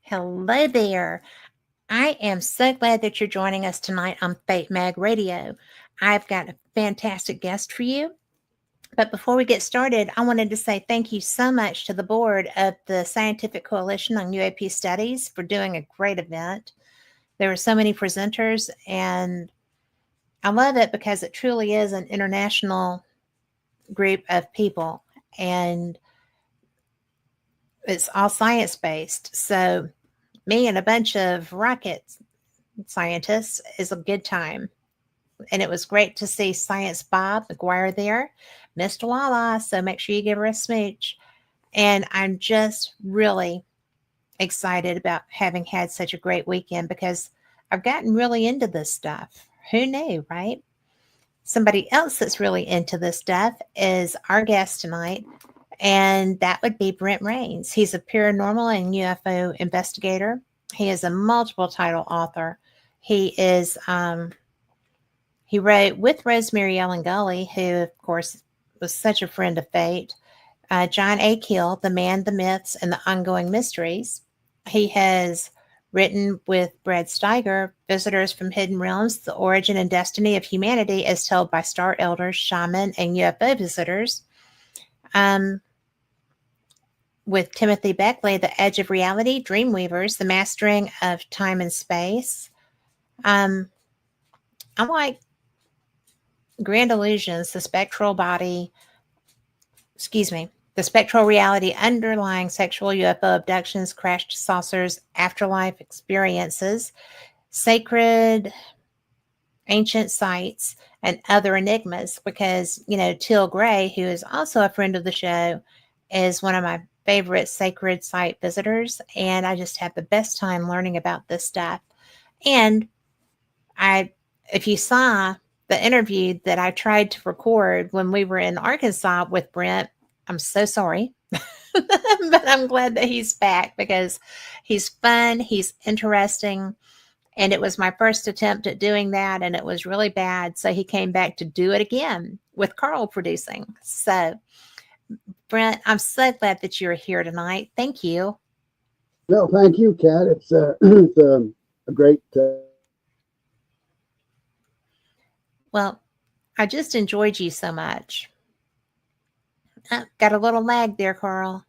Hello there. I am so glad that you're joining us tonight on Fate Mag Radio. I've got a fantastic guest for you. But before we get started, I wanted to say thank you so much to the board of the Scientific Coalition on UAP Studies for doing a great event. There were so many presenters, and I love it because it truly is an international group of people, and it's all science based. So, me and a bunch of rocket scientists is a good time. And it was great to see Science Bob McGuire there, Mr. Lala. So make sure you give her a smooch. And I'm just really excited about having had such a great weekend because I've gotten really into this stuff. Who knew, right? Somebody else that's really into this stuff is our guest tonight, and that would be Brent Raynes. He's a paranormal and UFO investigator. He is a multiple title author. He wrote with Rosemary Ellen Gully, who, of course, was such a friend of fate, John A. Keel, The Man, the Myths, and the Ongoing Mysteries. He has written with Brad Steiger, Visitors from Hidden Realms, The Origin and Destiny of Humanity as Told by Star Elders, Shaman, and UFO Visitors. With Timothy Beckley, The Edge of Reality, Dreamweavers, The Mastering of Time and Space. I'm like Grand Illusions, the spectral reality underlying sexual UFO abductions, crashed saucers, afterlife experiences, sacred ancient sites, and other enigmas. Because, Teal Gray, who is also a friend of the show, is one of my favorite sacred site visitors. And I just had the best time learning about this stuff. And if you saw the interview that I tried to record when we were in Arkansas with Brent, I'm so sorry. But I'm glad that he's back because he's fun, he's interesting, and it was my first attempt at doing that, and it was really bad. So he came back to do it again with Carl producing. So, Brent, I'm so glad that you're here tonight. Thank you. No, thank you, Kat. It's a great. Well, I just enjoyed you so much. Got a little lag there, Carl.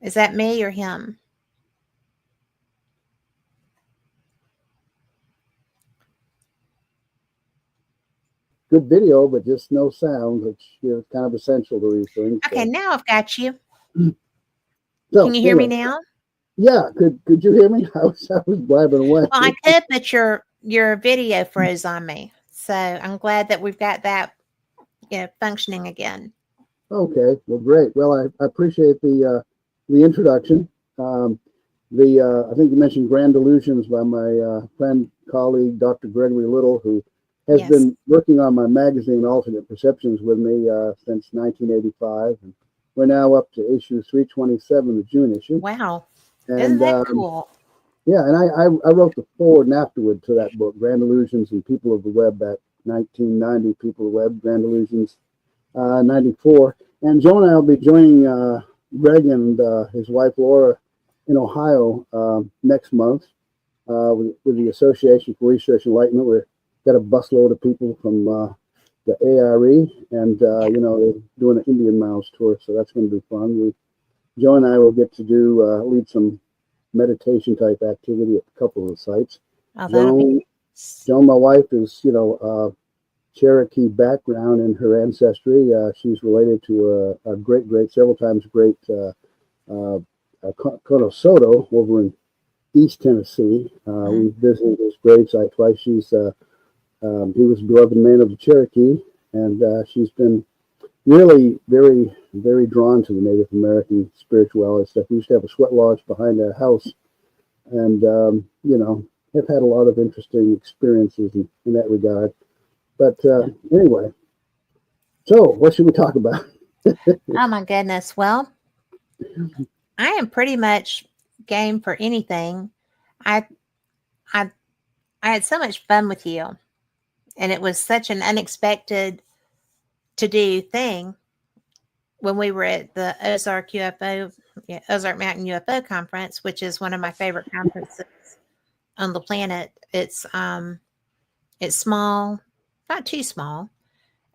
Is that me or him? Good video, but just no sound, which is kind of essential to these things. Okay, now I've got you. So, can you hear me now? Yeah, could you hear me? I was blabbing away. Well, I could, but your video froze on me. So I'm glad that we've got that, functioning again. Okay, well, great. Well, I appreciate the introduction. I think you mentioned Grand Illusions by my friend, colleague, Dr. Gregory Little, who has been working on my magazine, Alternate Perceptions, with me since 1985. And we're now up to issue 327, the June issue. Wow. Isn't that cool? Yeah, and I wrote the forward and afterward to that book, Grand Illusions and People of the Web, back 1990, People of the Web, Grand Illusions, 94. And Joe and I will be joining Greg and his wife Laura in Ohio next month with the Association for Research Enlightenment. We've got a busload of people from the ARE, and they're doing an Indian Mouse tour, so that's going to be fun. Joe and I will get to lead some meditation type activity at a couple of the sites. Joan, my wife, is Cherokee background in her ancestry. She's related to a great, several times great Conosoto over in East Tennessee. We visited his gravesite twice. He was a beloved man of the Cherokee, and she's been really very, very drawn to the Native American spirituality stuff. We used to have a sweat lodge behind our house, and have had a lot of interesting experiences in that regard. But anyway, so what should we talk about? Oh my goodness. Well, I am pretty much game for anything. I had so much fun with you, and it was such an unexpected to do thing when we were at the Ozark UFO yeah, Ozark Mountain UFO Conference, which is one of my favorite conferences on the planet. It's small, not too small.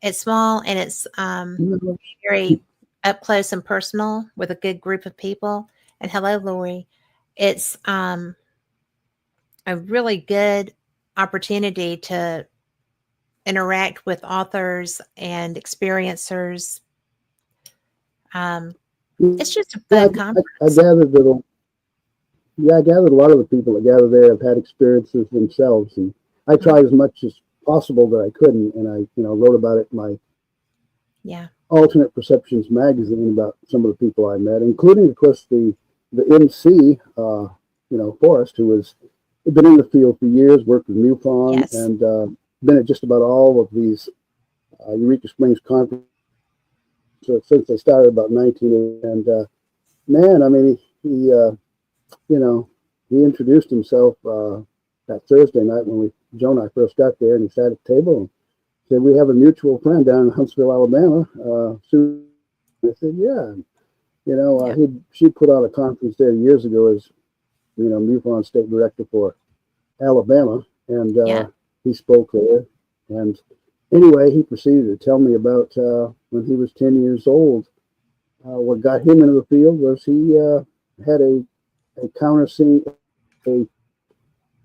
It's small and it's You know, very up close and personal with a good group of people. And hello, Lori. It's a really good opportunity to interact with authors and experiencers. Um, it's just a yeah, fun I conference. gathered that. Yeah, I gathered a lot of the people that gather there have had experiences themselves, and I Mhm. tried as much as possible that I couldn't, and I, wrote about it in my Yeah. Alternate Perceptions magazine about some of the people I met, including, of course, the MC, Forrest, who was had been in the field for years, worked with MUFON, Yes. and been at just about all of these Eureka Springs conferences since they started about 1980. And man, I mean, you know, he introduced himself that Thursday night when Joe and I first got there, and he sat at the table and said, "We have a mutual friend down in Huntsville, Alabama, Sue." I said, "Yeah." Yeah. She put on a conference there years ago as MUFON state director for Alabama, and Yeah. he spoke there. And anyway, he proceeded to tell me about when he was 10 years old. What got him into the field was he had a counterseen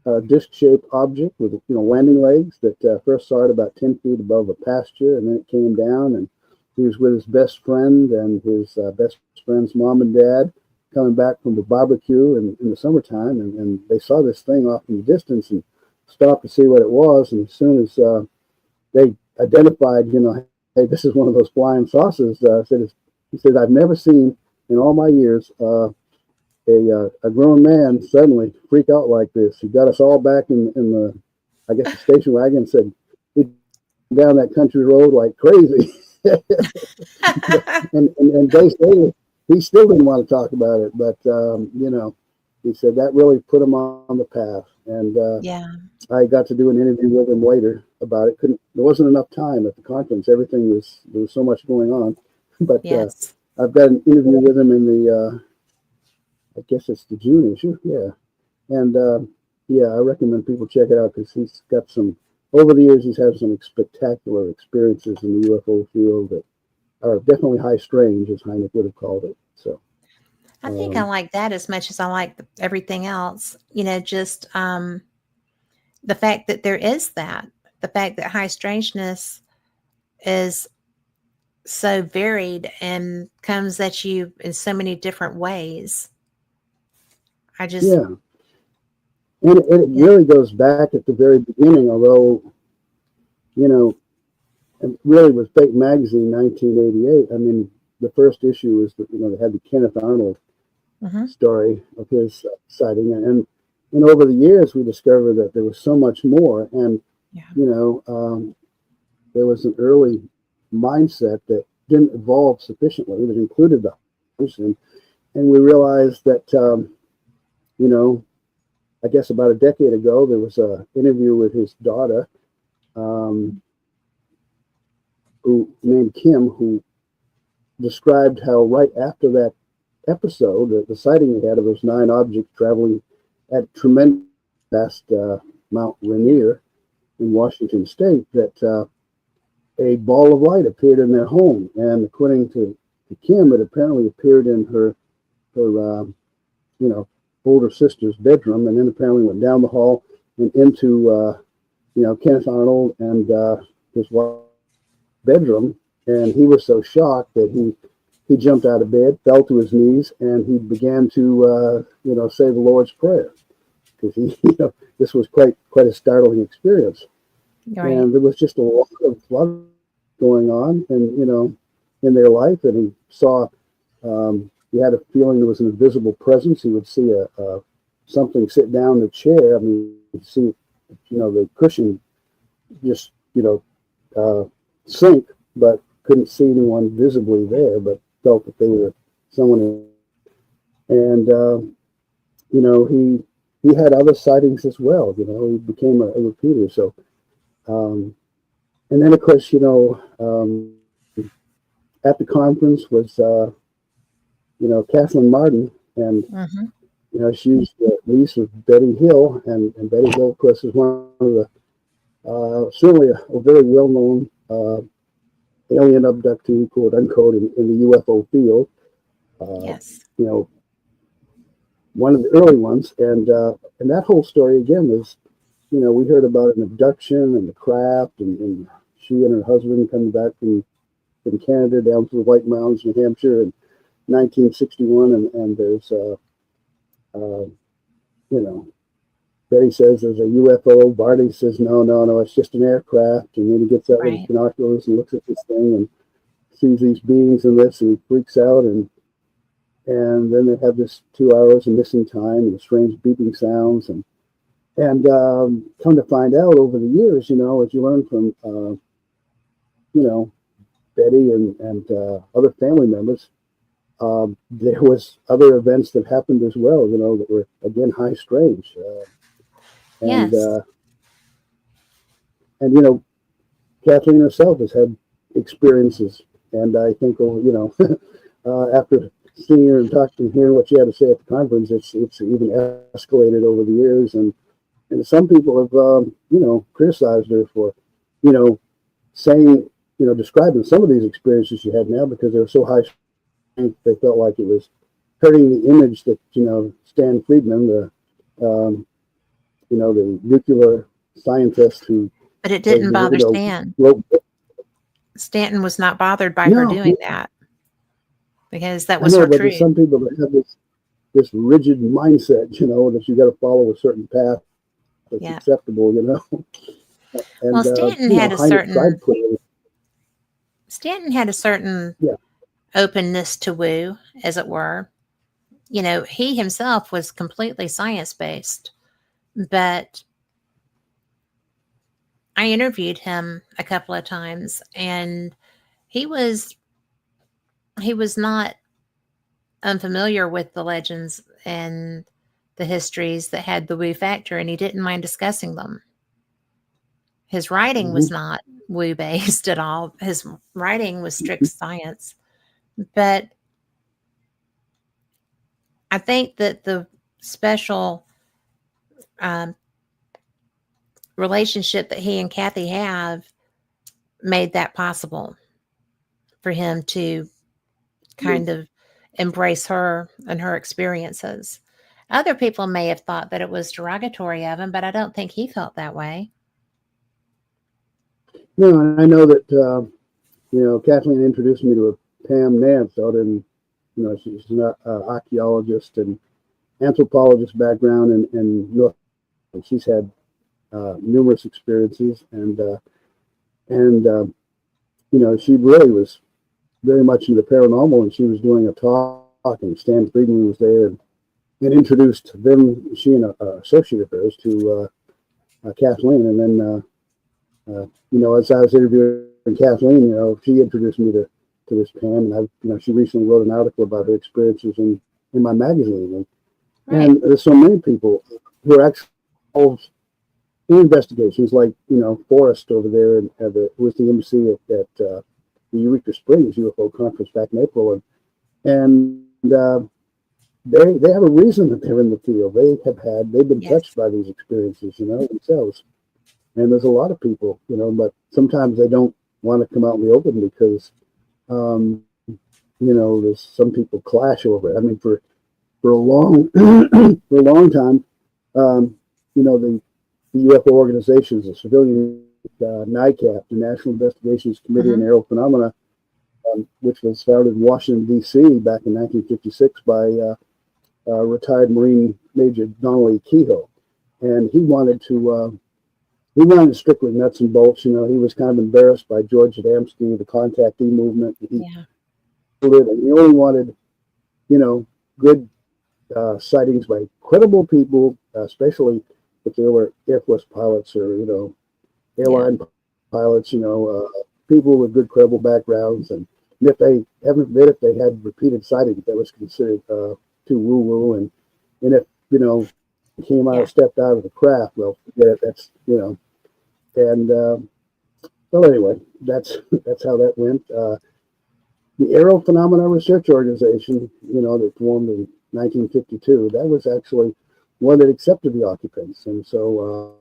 a disc-shaped object with landing legs that first saw it about 10 feet above a pasture, and then it came down, and he was with his best friend and his best friend's mom and dad coming back from a barbecue in the summertime, and they saw this thing off in the distance and stopped to see what it was. And as soon as they identified, hey, this is one of those flying saucers, he said, "I've never seen in all my years a grown man suddenly freak out like this. He got us all back in the, I guess, the station wagon, and said, he down that country road like crazy." And they say he still didn't want to talk about it, but he said that really put him on the path. And Yeah. I got to do an interview with him later about it. There wasn't enough time at the conference. There was so much going on, but Yes. I've got an interview with him in the I guess it's the June issue, yeah. And yeah, I recommend people check it out because he's got some. Over the years, he's had some spectacular experiences in the UFO field that are definitely high strange, as Hynek would have called it. So, I think I um, like that as much as I like everything else. Just the fact that there is that, the fact that high strangeness is so varied and comes at you in so many different ways. I just, yeah, and it yeah, really goes back at the very beginning, although you know, it really with Fate Magazine, 1988. I mean, the first issue was that they had the Kenneth Arnold hmm, story of his sighting, and over the years we discovered that there was so much more, and yeah, you know, there was an early mindset that didn't evolve sufficiently that included the person, and we realized that you know, I guess about a decade ago there was a interview with his daughter, um, who named Kim, who described how right after that episode, the sighting they had of those 9 objects traveling at tremendous past Mount yeah, Rainier in Washington State, that a ball of light appeared in their home, and according to Kim, it apparently appeared in her you know older sister's bedroom, and then apparently went down the hall and into Kenneth Arnold and his wife's bedroom, and he was so shocked that he jumped out of bed, fell to his knees, and he began to say the Lord's Prayer, because he this was quite a startling experience, you're right. and there was just a lot going on, and in their life, and he saw. He had a feeling there was an invisible presence. He would see a something sit down in the chair. I mean, he'd see the cushion just sink, but couldn't see anyone visibly there, but felt that they were someone. And he had other sightings as well. He became a repeater. So, and then of course, at the conference was Kathleen Martin, and Mm-hmm. she's the niece of Betty Hill, and Betty Hill, of course, is one of the certainly a very well-known alien abductee, quote unquote, in the UFO field. Uh, Yes. you know, one of the early ones, and that whole story again is, we heard about an abduction and the craft, and she and her husband coming back from Canada down to the White Mountains, New Hampshire, in 1961, and there's uh, you know Betty says there's a UFO. Barney says no, no, no, it's just an aircraft, and then he gets out with his Right. binoculars and looks at this thing and sees these beings in this, and he freaks out, and then they have this 2 hours of missing time and strange beeping sounds, and come to find out over the years, as you learn from you know Betty and other family members, there was other events that happened as well, that were again high strange, and Yes. uh, and Kathleen herself has had experiences, and I think after seeing her and talking and hearing what she had to say at the conference, it's even escalated over the years, and some people have criticized her for saying describing some of these experiences she had now because they were so high strength they felt like it was hurting the image that Stan Friedman, the nuclear scientist who But it was didn't bother Stan. wrote. Stanton was not bothered by her No, doing that because that I was know, her but there's truth. some people that have this rigid mindset, that you got to follow a certain path that's Yeah. acceptable, Well, and Stanton side play. had a certain Yeah. openness to woo, as it were. He himself was completely science based, but I interviewed him a couple of times, and he was not unfamiliar with the legends and the histories that had the woo factor, and he didn't mind discussing them. His writing Mm-hmm. was not woo based at all. His writing was strict science. But I think that the special um, relationship that he and Kathy have made that possible for him to kind of embrace her and her experiences. Other people may have thought that it was derogatory of him, but I don't think he felt that way. No, and I know that Kathleen introduced me to a Pam Nance out in, she's an archaeologist and anthropologist background in North. And she's had numerous experiences, and she really was very much into paranormal, and she was doing a talk, and Stan Friedman was there, and introduced them, she and an associate of hers, to Kathleen, and then as I was interviewing Kathleen, she introduced me to this Pam, and she recently wrote an article about her experiences in my magazine, Right. and there's so many people who are actually involved in investigations, like Forrest over there, and with the embassy at the Eureka Springs UFO conference back in April, and they have a reason that they're in the field. They've been Yes. touched by these experiences, themselves. And there's a lot of people, but sometimes they don't want to come out in the open because, there's some people clash over it. I mean, for a long for a long time, the UFO organizations, the civilian NICAP, the National Investigations Committee on Mm-hmm. Aerial Phenomena, which was founded in Washington D.C. back in 1956 by retired Marine Major Donnelly Kehoe, and he wanted strictly nuts and bolts. He was kind of embarrassed by George Adamski, the contactee movement. Yeah. And he only wanted, good sightings by credible people, especially if they were Air Force pilots or, airline pilots, people with good credible backgrounds. And if they had repeated sightings, that was considered too woo-woo. And if, came out Yeah. or stepped out of the craft, well, yeah, that's, and well, anyway, that's how that went. the Aero Phenomena Research Organization, that formed in 1952, that was actually one that accepted the occupants. And so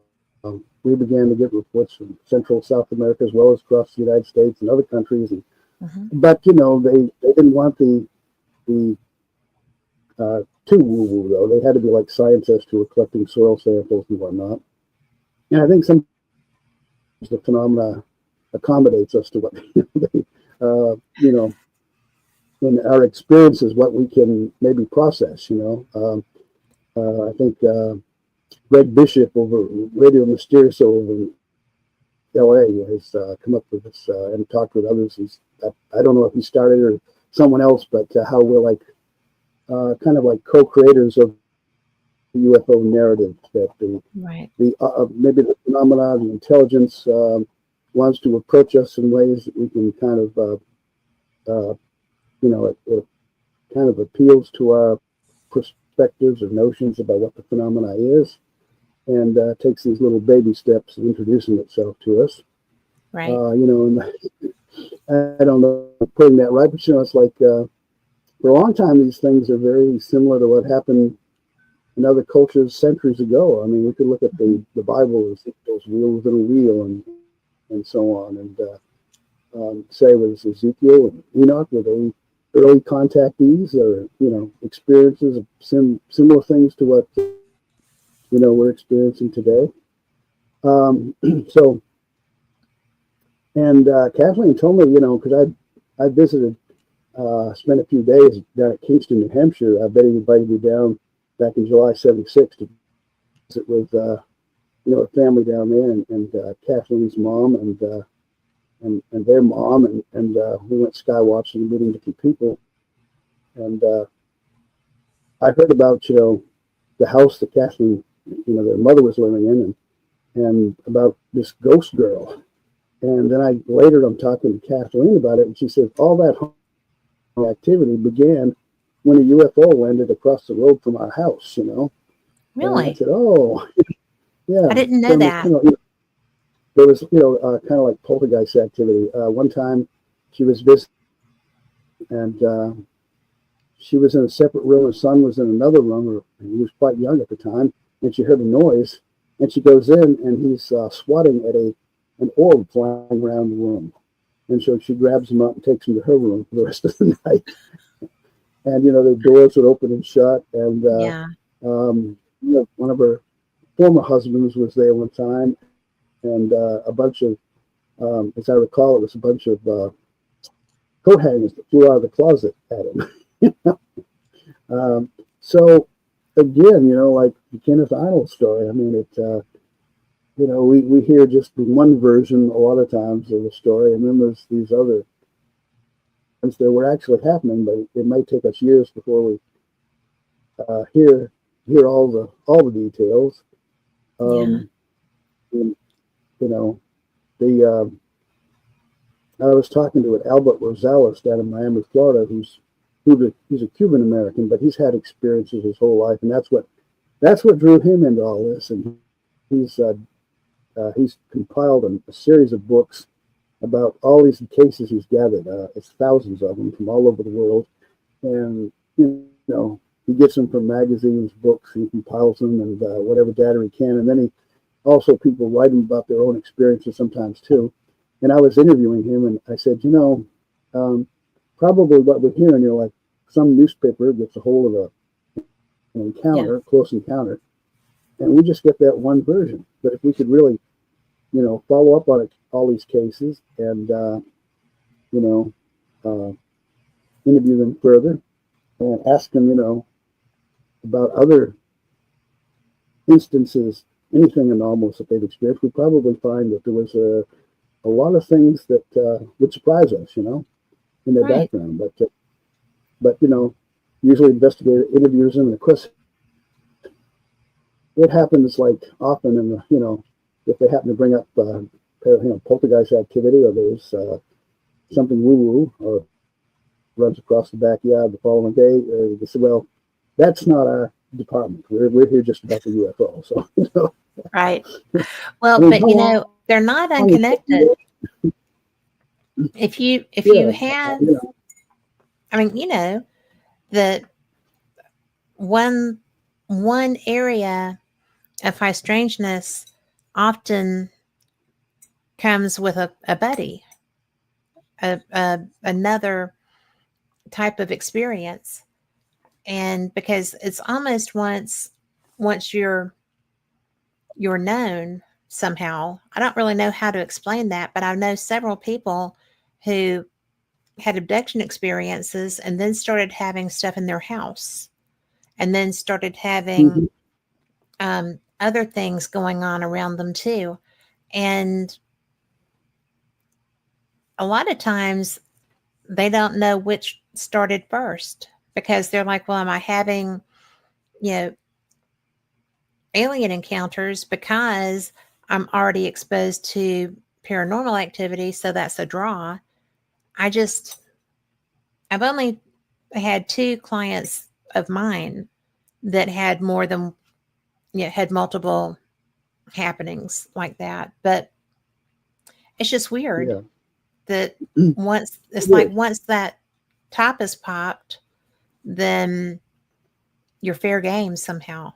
we began to get reports from Central South America as well as across the United States and other countries. And, but, they didn't want the too woo-woo, though. They had to be like scientists who were collecting soil samples and whatnot. And I think sometimes the phenomena accommodates us to what in our experience is what we can maybe process. I think Greg Bishop over Radio Mysterioso over in LA has come up with this and talked with others. I don't know if he started or someone else, but how we're like kind of like co-creators of the UFO narrative, that the maybe the phenomena, the intelligence wants to approach us in ways that we can kind of it kind of appeals to our perspectives or notions about what the phenomena is, and takes these little baby steps in introducing itself to us. Right. And I don't know putting that right, but it's like for a long time these things are very similar to what happened in other cultures centuries ago. I mean, we could look at the Bible as those wheels in a wheel and so on, and say with Ezekiel and Enoch, were they early contactees or experiences of similar things to what we're experiencing today. So, and Kathleen told me, because I visited, spent a few days down at Kingston, New Hampshire. Betty invited me down back in July '76 to visit with a family down there, and Kathleen's mom and their mom, and we went sky watching, meeting different people. And I heard about the house that Kathleen, their mother was living in, and about this ghost girl. And then later I'm talking to Kathleen about it, and she said all that activity began when a UFO landed across the road from our house. Really? And I said, oh, yeah. I didn't know that. There was, kind of like poltergeist activity. One time she was visiting, and she was in a separate room. Her son was in another room, and he was quite young at the time, and she heard a noise, and she goes in, and he's swatting at an orb flying around the room. And so she grabs him up and takes him to her room for the rest of the night. And, the doors would open and shut. And one of her former husbands was there one time, and a bunch of, as I recall, it was a bunch of coat hangers that flew out of the closet at him. So again, like the Kenneth Arnold story, I mean, we hear just one version a lot of times of the story, and then there's these other ones that were actually happening, but it might take us years before we hear all the details. I was talking to an Albert Rosales down in Miami, Florida, he's a Cuban American, but he's had experiences his whole life, and that's what drew him into all this. And he's compiled a series of books about all these cases he's gathered. It's thousands of them from all over the world, and he gets them from magazines, books, he compiles them, and whatever data he can, and then he also people write him about their own experiences sometimes too. And I was interviewing him, and I said, probably what we're hearing, like some newspaper gets a hold of an encounter, close encounter, and we just get that one version. But if we could really, follow up on all these cases and, interview them further and ask them, about other instances, anything anomalous that they've experienced, we'd probably find that there was a lot of things that would surprise us, in their background. But usually investigator interviews them, and of course, it happens like often in the, if they happen to bring up, poltergeist activity, or there's something woo-woo, or runs across the backyard the following day, they say, well, that's not our department. We're here just about the UFO. So, Right. Well, but they're not unconnected. If you have I mean, the one area of high strangeness often comes with a buddy, another type of experience. And because it's almost once you're known somehow. I don't really know how to explain that, but I know several people who had abduction experiences and then started having stuff in their house and then started having Mhm. other things going on around them too. And a lot of times they don't know which started first because they're like, well, am I having, you know, alien encounters because I'm already exposed to paranormal activity, so that's a draw. I just, I've only had two clients of mine that had more than, had multiple happenings like that. But it's just weird Yeah. that It is. once that top is popped, then you're fair game somehow.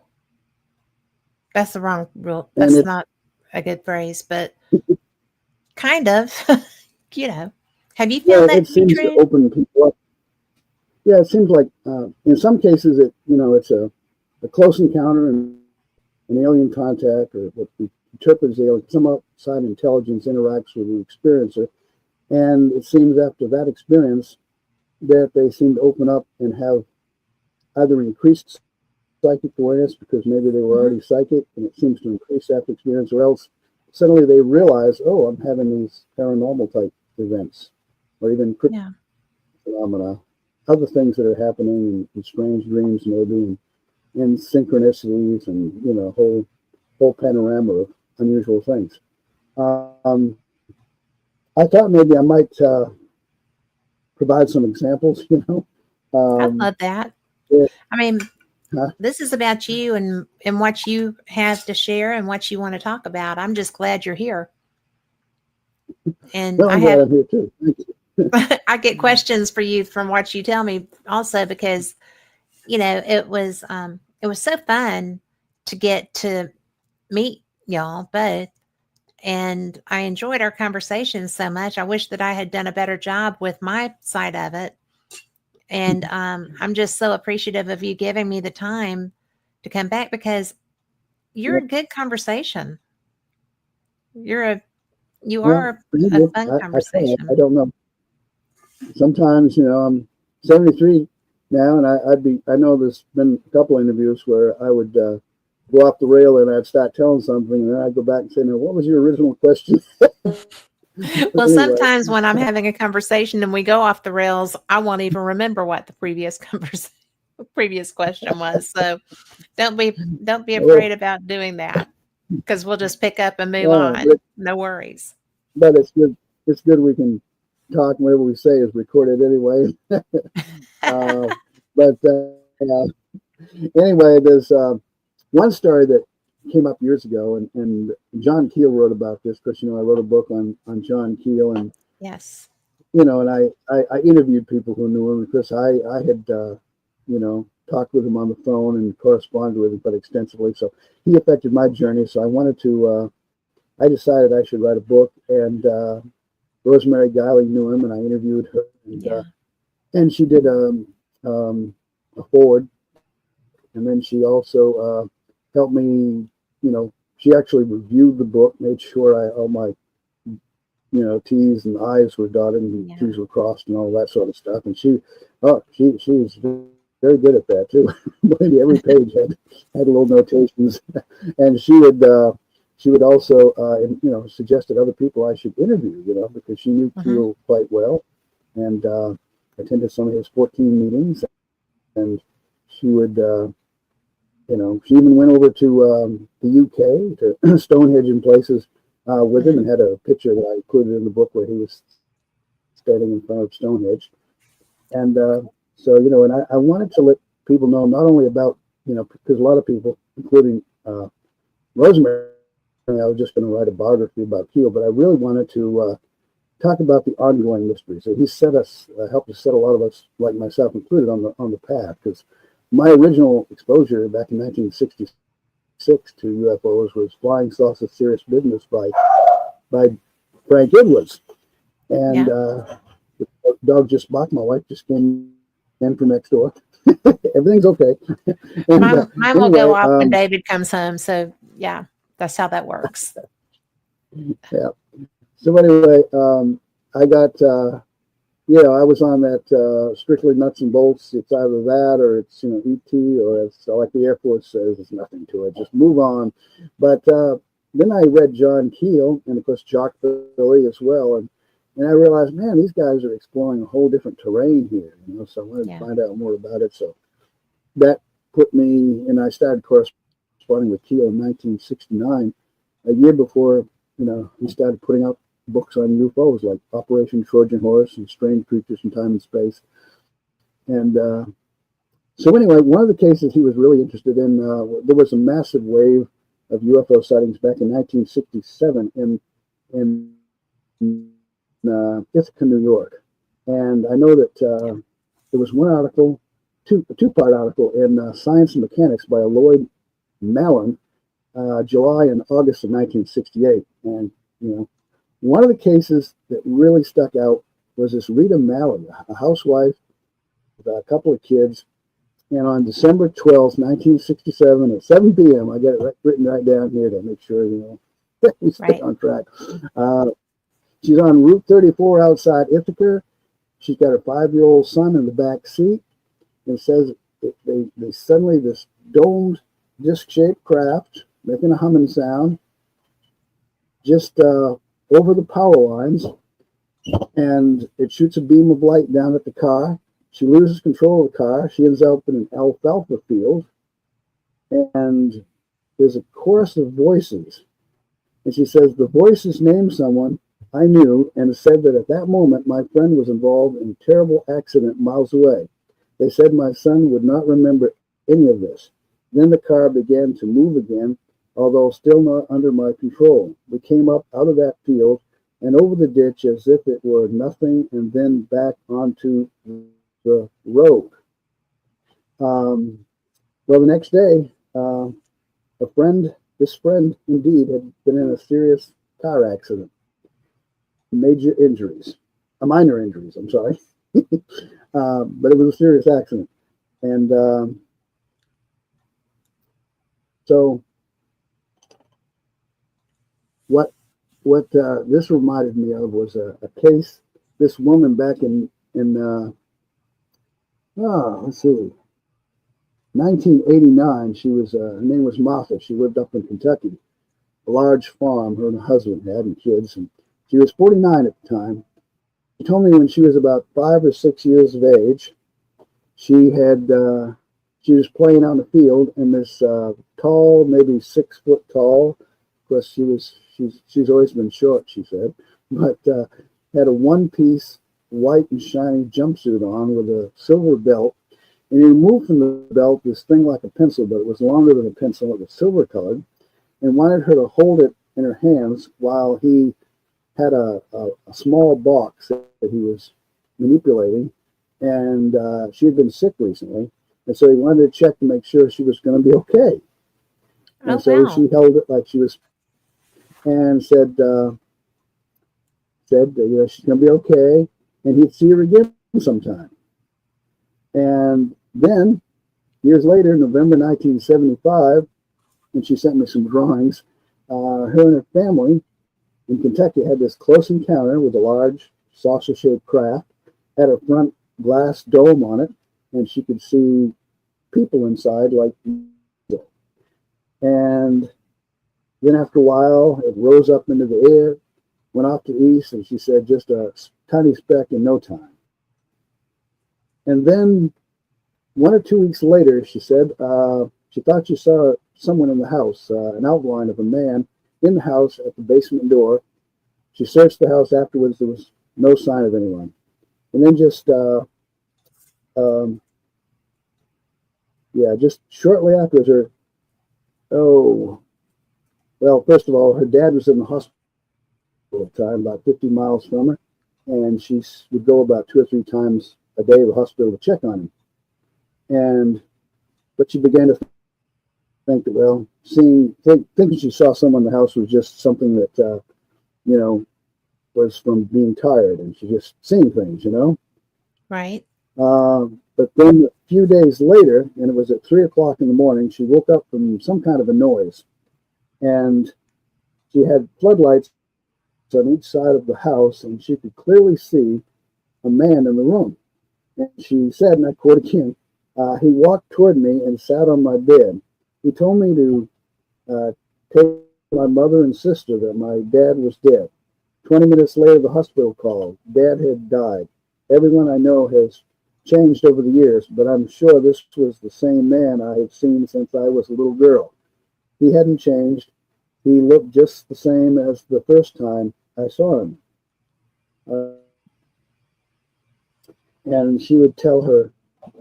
That's the wrong rule. And That's it's, not a good phrase, but kind of, you know. Have you yeah, found that it to be seems to true? open people up. Yeah, it seems like in some cases it's a close encounter and an alien contact or what we interpret as alien, some outside intelligence interacts with the experiencer. And it seems after that experience that they seem to open up and have either increased psychic awareness because maybe they were Hmm. already psychic and it seems to increase after experience, or else suddenly they realize, oh, I'm having these paranormal type events or even cryptic Yeah. phenomena, other things that are happening in strange dreams maybe and synchronicities and whole panorama of unusual things. Um, I thought maybe I might provide some examples. I Um, love that. it, I mean, huh? this is about you and what you have to share and what you want to talk about. I'm just glad you're here. And Well, I'm glad I'm here too. Thank you. I get questions for you from what you tell me also because, it was so fun to get to meet y'all both. And I enjoyed our conversation so much. I wish that I had done a better job with my side of it. And I'm just so appreciative of you giving me the time to come back because you're Yeah, a good conversation. You're a you well, are thank a you. fun I try. I conversation. don't know. Sometimes, I'm 73 now, and I know there's been a couple interviews where I would go off the rail and I'd start telling something, and then I'd go back and say, "Now, what was your original question?" Well, Anyway, sometimes when I'm having a conversation and we go off the rails, I won't even remember what the previous question was. So don't be well, afraid about doing that because we'll just pick up and move uh, on. No worries. but it's good. It's good we can talk. Whatever we say is recorded anyway. But anyway, there's one story that came up years ago, and John Keel wrote about this because I wrote a book on John Keel, and Yes. and I interviewed people who knew him because I had talked with him on the phone and corresponded with him quite extensively. So he affected my journey. So I wanted to. I decided I should write a book, and Rosemary Guiley knew him, and I interviewed her, Yeah. and she did a forward, and then she also helped me. She actually reviewed the book, made sure all my T's and I's were dotted and Yeah. T's were crossed and all that sort of stuff. And she was very good at that too. Maybe every page had little notations, and she would also suggested other people I should interview, because she knew Hmm. Keel quite well, and attended some of his 14 meetings, and she would. She even went over to the UK to Stonehenge and places with him, Hmm. and had a picture that I included in the book where he was standing in front of Stonehenge. And so, and I wanted to let people know not only about, because a lot of people, including Rosemary, I was just going to write a biography about Keel, but I really wanted to talk about the ongoing mystery. So he set us, helped us set a lot of us, like myself included, on the path. Because my original exposure back in 1966 to UFOs was Flying Saucer Serious Business by Frank Edwards. And Yeah. the dog just barked. My wife just came in from next door. Everything's okay. And Mine will go anyway, off when David comes home. So yeah, that's how that works. yeah. So anyway, I got, I was on that strictly nuts and bolts. It's either that or it's, ET, or it's like the Air Force says, there's nothing to it. Just move on. But then I read John Keel and, of course, Jock Billy as well. And I realized, man, these guys are exploring a whole different terrain here. So I wanted to find out more about it. So that put me, and I started corresponding with Keel in 1969, a year before, he started putting out books on UFOs like Operation Trojan Horse and Strange Creatures from Time and Space. And so anyway, one of the cases he was really interested in, there was a massive wave of UFO sightings back in 1967 in Ithaca, New York. And I know that there was one article, a two-part article in Science and Mechanics by Lloyd Mallon, July and August of 1968. And, one of the cases that really stuck out was this Rita Mallon, a housewife with a couple of kids. And on December 12th, 1967, at 7 p.m., I got it written right down here to make sure, we stay on track. She's on Route 34 outside Ithaca. She's got her 5-year-old son in the back seat. And it says they suddenly, this domed, disc-shaped craft, making a humming sound, just over the power lines, and it shoots a beam of light down at the car. She loses control of the car. She ends up in an alfalfa field, and there's a chorus of voices. And she says, the voices named someone I knew and said that at that moment my friend was involved in a terrible accident miles away. They said my son would not remember any of this. Then the car began to move again, although still not under my control. We came up out of that field and over the ditch as if it were nothing, and then back onto the road. Well, the next day, this friend indeed had been in a serious car accident. Minor injuries, I'm sorry. But it was a serious accident. And so what this reminded me of was a case, this woman back in let's see, 1989, she was, her name was Martha. She lived up in Kentucky, a large farm her and her husband had and kids, and she was 49 at the time. She told me when she was about 5 or 6 years of age, she was playing on the field, and this tall, maybe 6 foot tall, of course she's always been short, she said, but had a one-piece white and shiny jumpsuit on with a silver belt, and he removed from the belt this thing like a pencil, but it was longer than a pencil. It was silver colored, and wanted her to hold it in her hands while he had a small box that he was manipulating, and she had been sick recently, and so he wanted to check to make sure she was going to be okay. And so she held it like she was, and said she's going to be okay, and he'd see her again sometime. And then, years later, November 1975, when she sent me some drawings, her and her family in Kentucky had this close encounter with a large saucer-shaped craft, had a front glass dome on it, and she could see people inside like. And then after a while, it rose up into the air, went off to the east, and she said just a tiny speck in no time. And then 1 or 2 weeks later, she said, she thought she saw someone in the house, an outline of a man in the house at the basement door. She searched the house afterwards. There was no sign of anyone. And then just shortly afterwards, first of all, her dad was in the hospital at the time, about 50 miles from her. and she would go about 2 or 3 times a day to the hospital to check on him. But she began to think that, well, thinking she saw someone in the house was just something that, was from being tired, and she just seeing things, Right. But then a few days later, and it was at 3 o'clock in the morning, she woke up from some kind of a noise, and she had floodlights on each side of the house, and she could clearly see a man in the room. And she said, and I quote again, he walked toward me and sat on my bed. He told me to take my mother and sister that my dad was dead. 20 minutes later, the hospital called. Dad had died. Everyone I know has changed over the years, but I'm sure this was the same man I had seen since I was a little girl. He hadn't changed. He looked just the same as the first time I saw him. And she would tell her,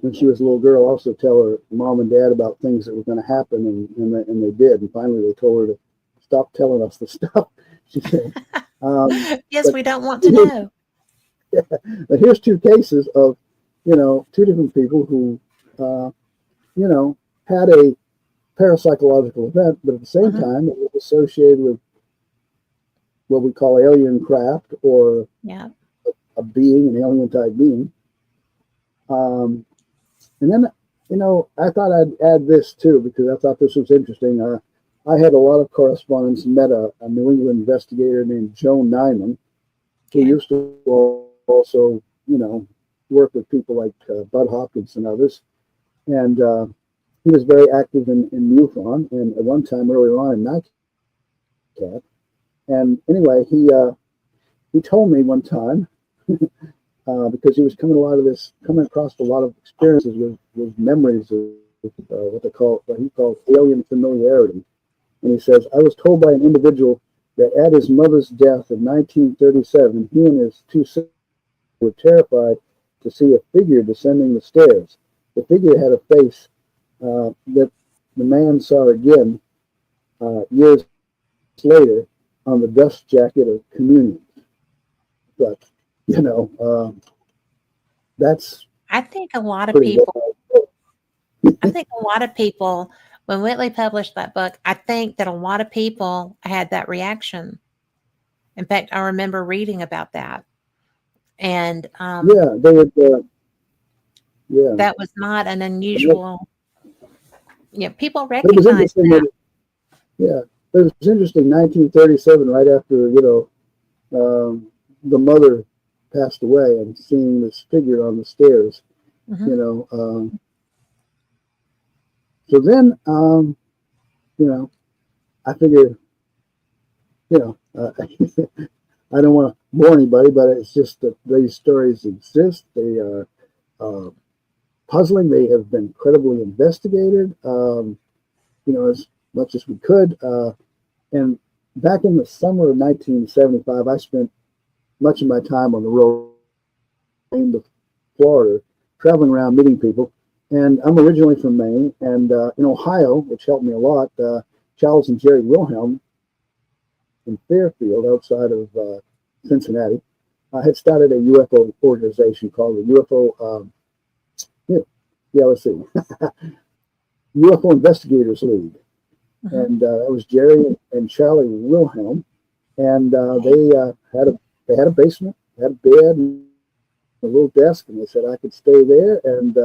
when she was a little girl, also tell her mom and dad about things that were going to happen, and they did. And finally, they told her to stop telling us the stuff. She said, yes, we don't want to know. Yeah, but here's 2 cases of, 2 different people who, had a parapsychological event, but at the same time, it was associated with what we call alien craft, or a being, an alien type being. And then, I thought I'd add this too, because I thought this was interesting. I had a lot of correspondence, met a New England investigator named Joe Nyman, who used to also, work with people like Bud Hopkins and others. And he was very active in MUFON, and at one time earlier on in NICAP. And anyway, he told me one time, because he was coming across a lot of experiences with memories of what he called alien familiarity. And he says, I was told by an individual that at his mother's death in 1937, he and his 2 sisters were terrified to see a figure descending the stairs. The figure had a face that the man saw again years later on the dust jacket of communion. But, that's. I think a lot of people. I think a lot of people, when Whitley published that book, I think that a lot of people had that reaction. In fact, I remember reading about that, and they would. that was not an unusual. People But it was recognize interesting that. It was interesting. 1937, right after the mother passed away, and seeing this figure on the stairs. So then, I figure, I don't want to bore anybody, but it's just that these stories exist. They are puzzling. They have been incredibly investigated, as much as we could. And back in the summer of 1975, I spent much of my time on the road in Florida, traveling around meeting people. And I'm originally from Maine, and in Ohio, which helped me a lot, Charles and Jerry Wilhelm in Fairfield, outside of Cincinnati, had started a UFO organization called the UFO, let's see, UFO Investigators League. And that was Jerry and Charlie Wilhelm, and they had a basement, had a bed, and a little desk, and they said I could stay there and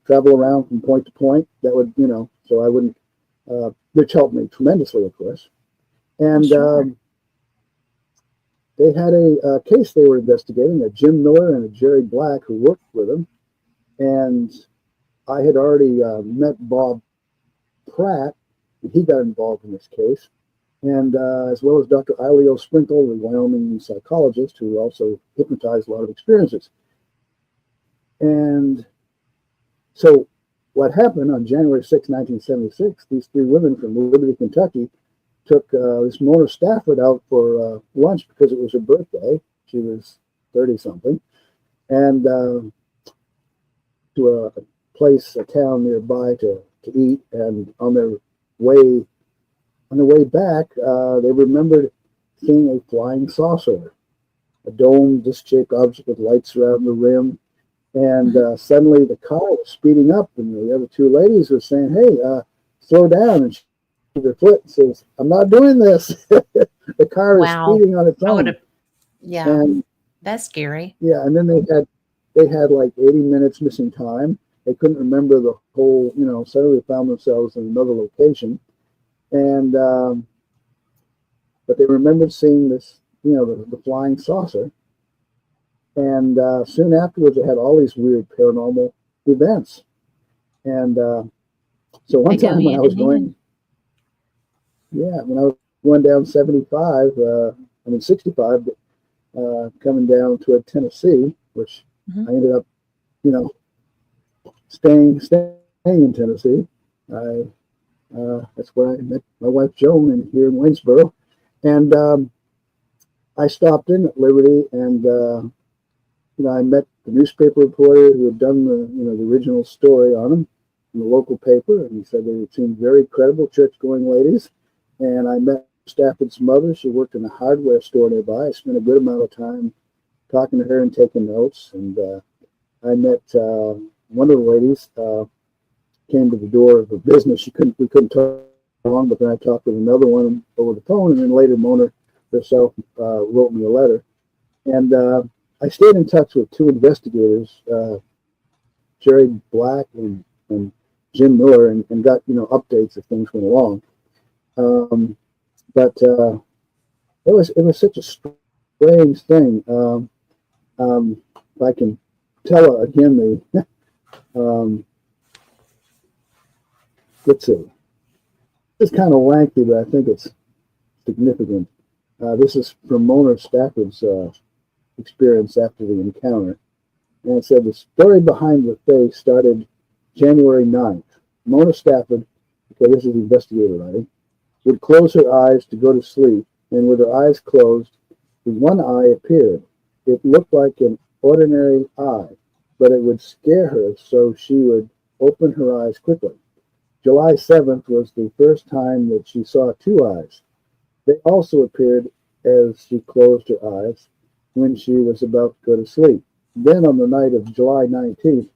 travel around from point to point. That would, so I wouldn't, which helped me tremendously, of course. And they had a case they were investigating, a Jim Miller and a Jerry Black, who worked with them. And I had already met Bob Pratt, and he got involved in this case. And as well as Dr. Ileo Sprinkle, the Wyoming psychologist, who also hypnotized a lot of experiences. And so what happened on January 6, 1976, these 3 women from Liberty, Kentucky, took this Mona Stafford out for lunch because it was her birthday. She was 30-something. And to a place, a town nearby to eat. And on their way back, they remembered seeing a flying saucer. a dome, disc-shaped object with lights around the rim. And suddenly the car was speeding up, and the other two ladies were saying, "Hey, slow down!" And she with her foot and says, "I'm not doing this." The car is Wow. speeding on its I would own. have, yeah, And that's scary. yeah, and then they had like 80 minutes missing time. They couldn't remember the whole, suddenly found themselves in another location. And but they remembered seeing this, the flying saucer. And soon afterwards, they had all these weird paranormal events. And so one They go time when I hand was in hand. when I was going down 75, 65, coming down toward Tennessee, which Mhm. I ended up, you know, staying in Tennessee. That's where I met my wife Joan here in Waynesboro, and I stopped in at Liberty, and I met the newspaper reporter who had done the original story on him in the local paper, and he said they seemed very credible, church-going ladies. And I met Stafford's mother. She worked in a hardware store nearby. I spent a good amount of time talking to her and taking notes. And I met one of the ladies. Came to the door of a business. We couldn't talk long, but then I talked with another one over the phone, and then later Mona herself wrote me a letter. And I stayed in touch with two investigators, Jerry Black and Jim Miller, and got updates as things went along. But it was such a strange thing. If I can tell again the let's see. It's kind of lengthy, but I think it's significant. This is from Mona Stafford's experience after the encounter. And it said the story behind the face started January 9th. Mona Stafford, okay, this is the investigator writing, would close her eyes to go to sleep, and with her eyes closed, the one eye appeared. It looked like an ordinary eye, but it would scare her, so she would open her eyes quickly. July 7th was the first time that she saw two eyes. They also appeared as she closed her eyes when she was about to go to sleep. Then on the night of July 19th,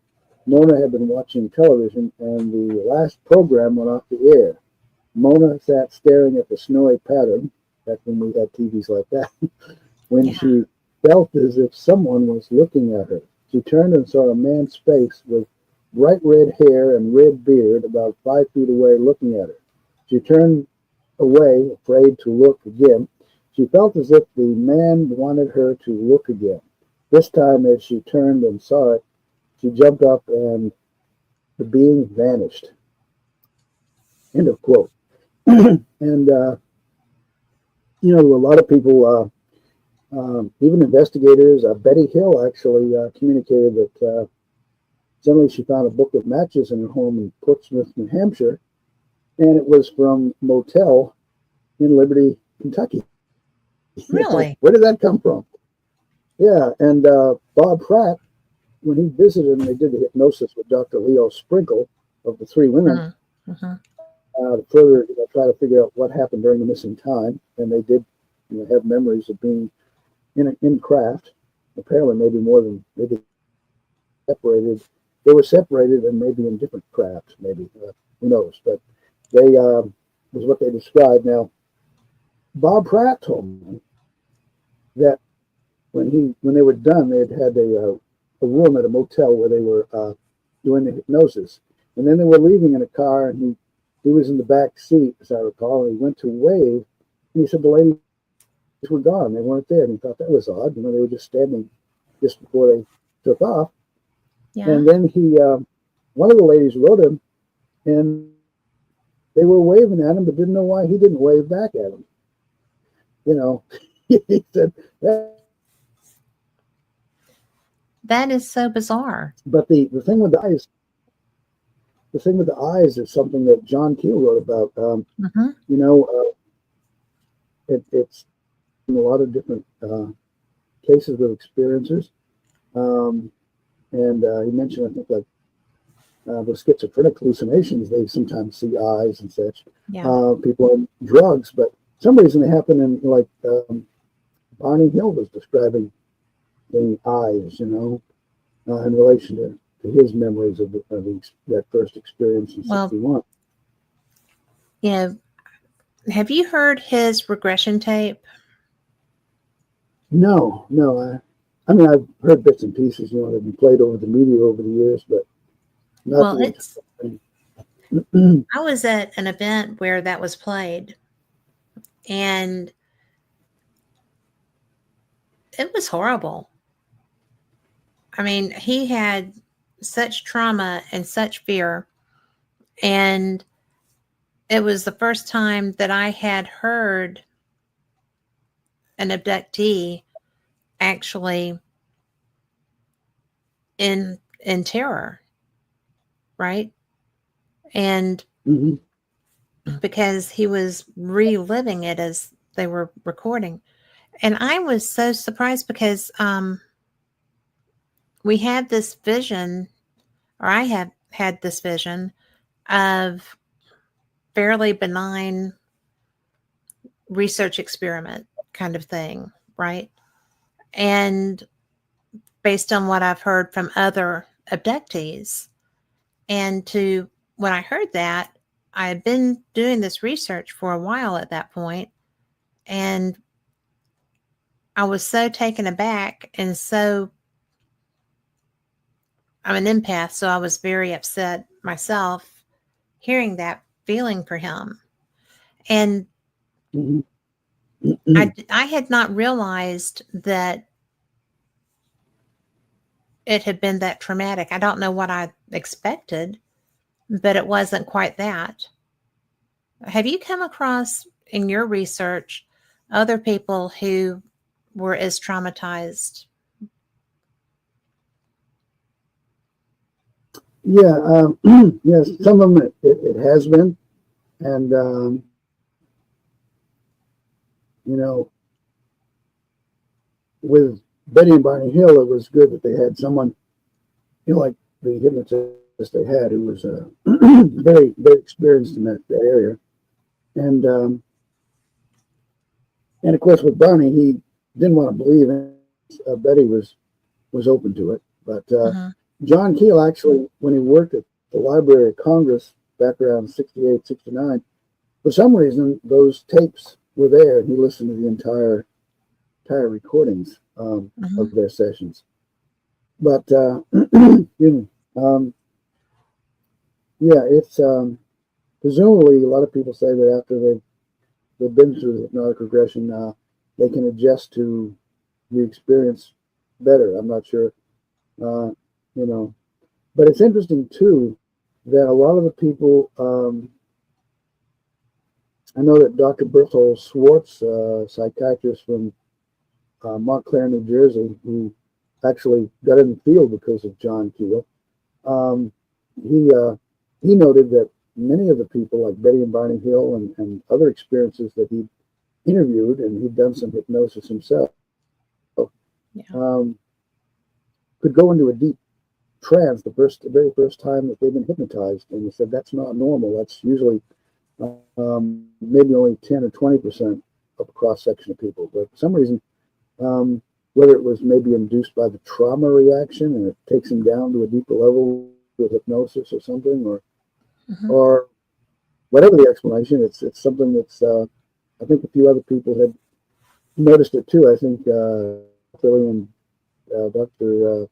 Mona had been watching television, and the last program went off the air. Mona sat staring at the snowy pattern, back when we had TVs like that, when Yeah. she felt as if someone was looking at her. She turned and saw a man's face with bright red hair and red beard about 5 feet away looking at her. She turned away, afraid to look again. She felt as if the man wanted her to look again. This time, as she turned and saw it, she jumped up and the being vanished. End of quote. And, there were a lot of people, even investigators. Betty Hill actually communicated that suddenly she found a book of matches in her home in Portsmouth, New Hampshire, and it was from a motel in Liberty, Kentucky. Really? Where did that come from? Yeah, and Bob Pratt, when he visited and they did the hypnosis with Dr. Leo Sprinkle of the three women, Mm-hmm. to further try to figure out what happened during the missing time, and they did have memories of being in craft. Apparently, maybe separated. They were separated and maybe in different crafts. Maybe who knows? But they was what they described. Now, Bob Pratt told me that when they were done, they had a room at a motel where they were doing the hypnosis, and then they were leaving in a car, and he was in the back seat, as I recall, and he went to wave, and he said the ladies were gone, they weren't there, and he thought that was odd. They were just standing just before they took off, Yeah. and then one of the ladies wrote him, and they were waving at him, but didn't know why he didn't wave back at him. He said that. That is so bizarre. But the thing with the eyes is something that John Keel wrote about. Mm-hmm. It's in a lot of different cases with experiencers, and he mentioned, I think, like with schizophrenic hallucinations, they sometimes see eyes and such. Yeah. People on drugs, but for some reason they happen in like Barney Hill was describing the eyes, in relation to his memories of that first experience in Well, '61. you know, have you heard his regression tape? No. I mean, I've heard bits and pieces, that have been played over the media over the years, but not Well, the it's. entire thing. I was at an event where that was played, and it was horrible. I mean, he had such trauma and such fear, and it was the first time that I had heard an abductee actually in terror, right? And Hmm. because he was reliving it as they were recording. And I was so surprised because we had this vision, or I have had this vision of fairly benign research experiment kind of thing, right? And based on what I've heard from other abductees. And when I heard that, I had been doing this research for a while at that point, and I was so taken aback and I'm an empath, so I was very upset myself hearing that, feeling for him. And Hmm. I had not realized that it had been that traumatic. I don't know what I expected, but it wasn't quite that. Have you come across in your research other people who were as traumatized? Yeah, yes, some of them it has been, and you know, with Betty and Barney Hill, it was good that they had someone, like the hypnotist they had, who was very very experienced in that area, and and of course with Barney, he didn't want to believe it. Betty was open to it, but Mm-hmm. John Keel actually, when he worked at the Library of Congress back around '68, '69, for some reason those tapes were there, and he listened to the entire recordings Mm-hmm. of their sessions. But excuse me, yeah, it's presumably a lot of people say that after they've been through hypnotic regression, they can adjust to the experience better. I'm not sure, uh, you know, but it's interesting too that a lot of the people. I know that Dr. Berthold Schwartz, psychiatrist from Montclair, New Jersey, who actually got in the field because of John Keel, um, he he noted that many of the people, like Betty and Barney Hill, and other experiences that he interviewed, and he'd done some hypnosis himself, Yeah. um, could go into a deep trance the very first time that they've been hypnotized, and he said that's not normal. That's usually maybe only 10 or 20% of a cross section of people, but for some reason, um, whether it was maybe induced by the trauma reaction and it takes them down to a deeper level with hypnosis or something, Mm-hmm. or whatever the explanation, it's something that's I think a few other people had noticed it too. I think Philly and Dr.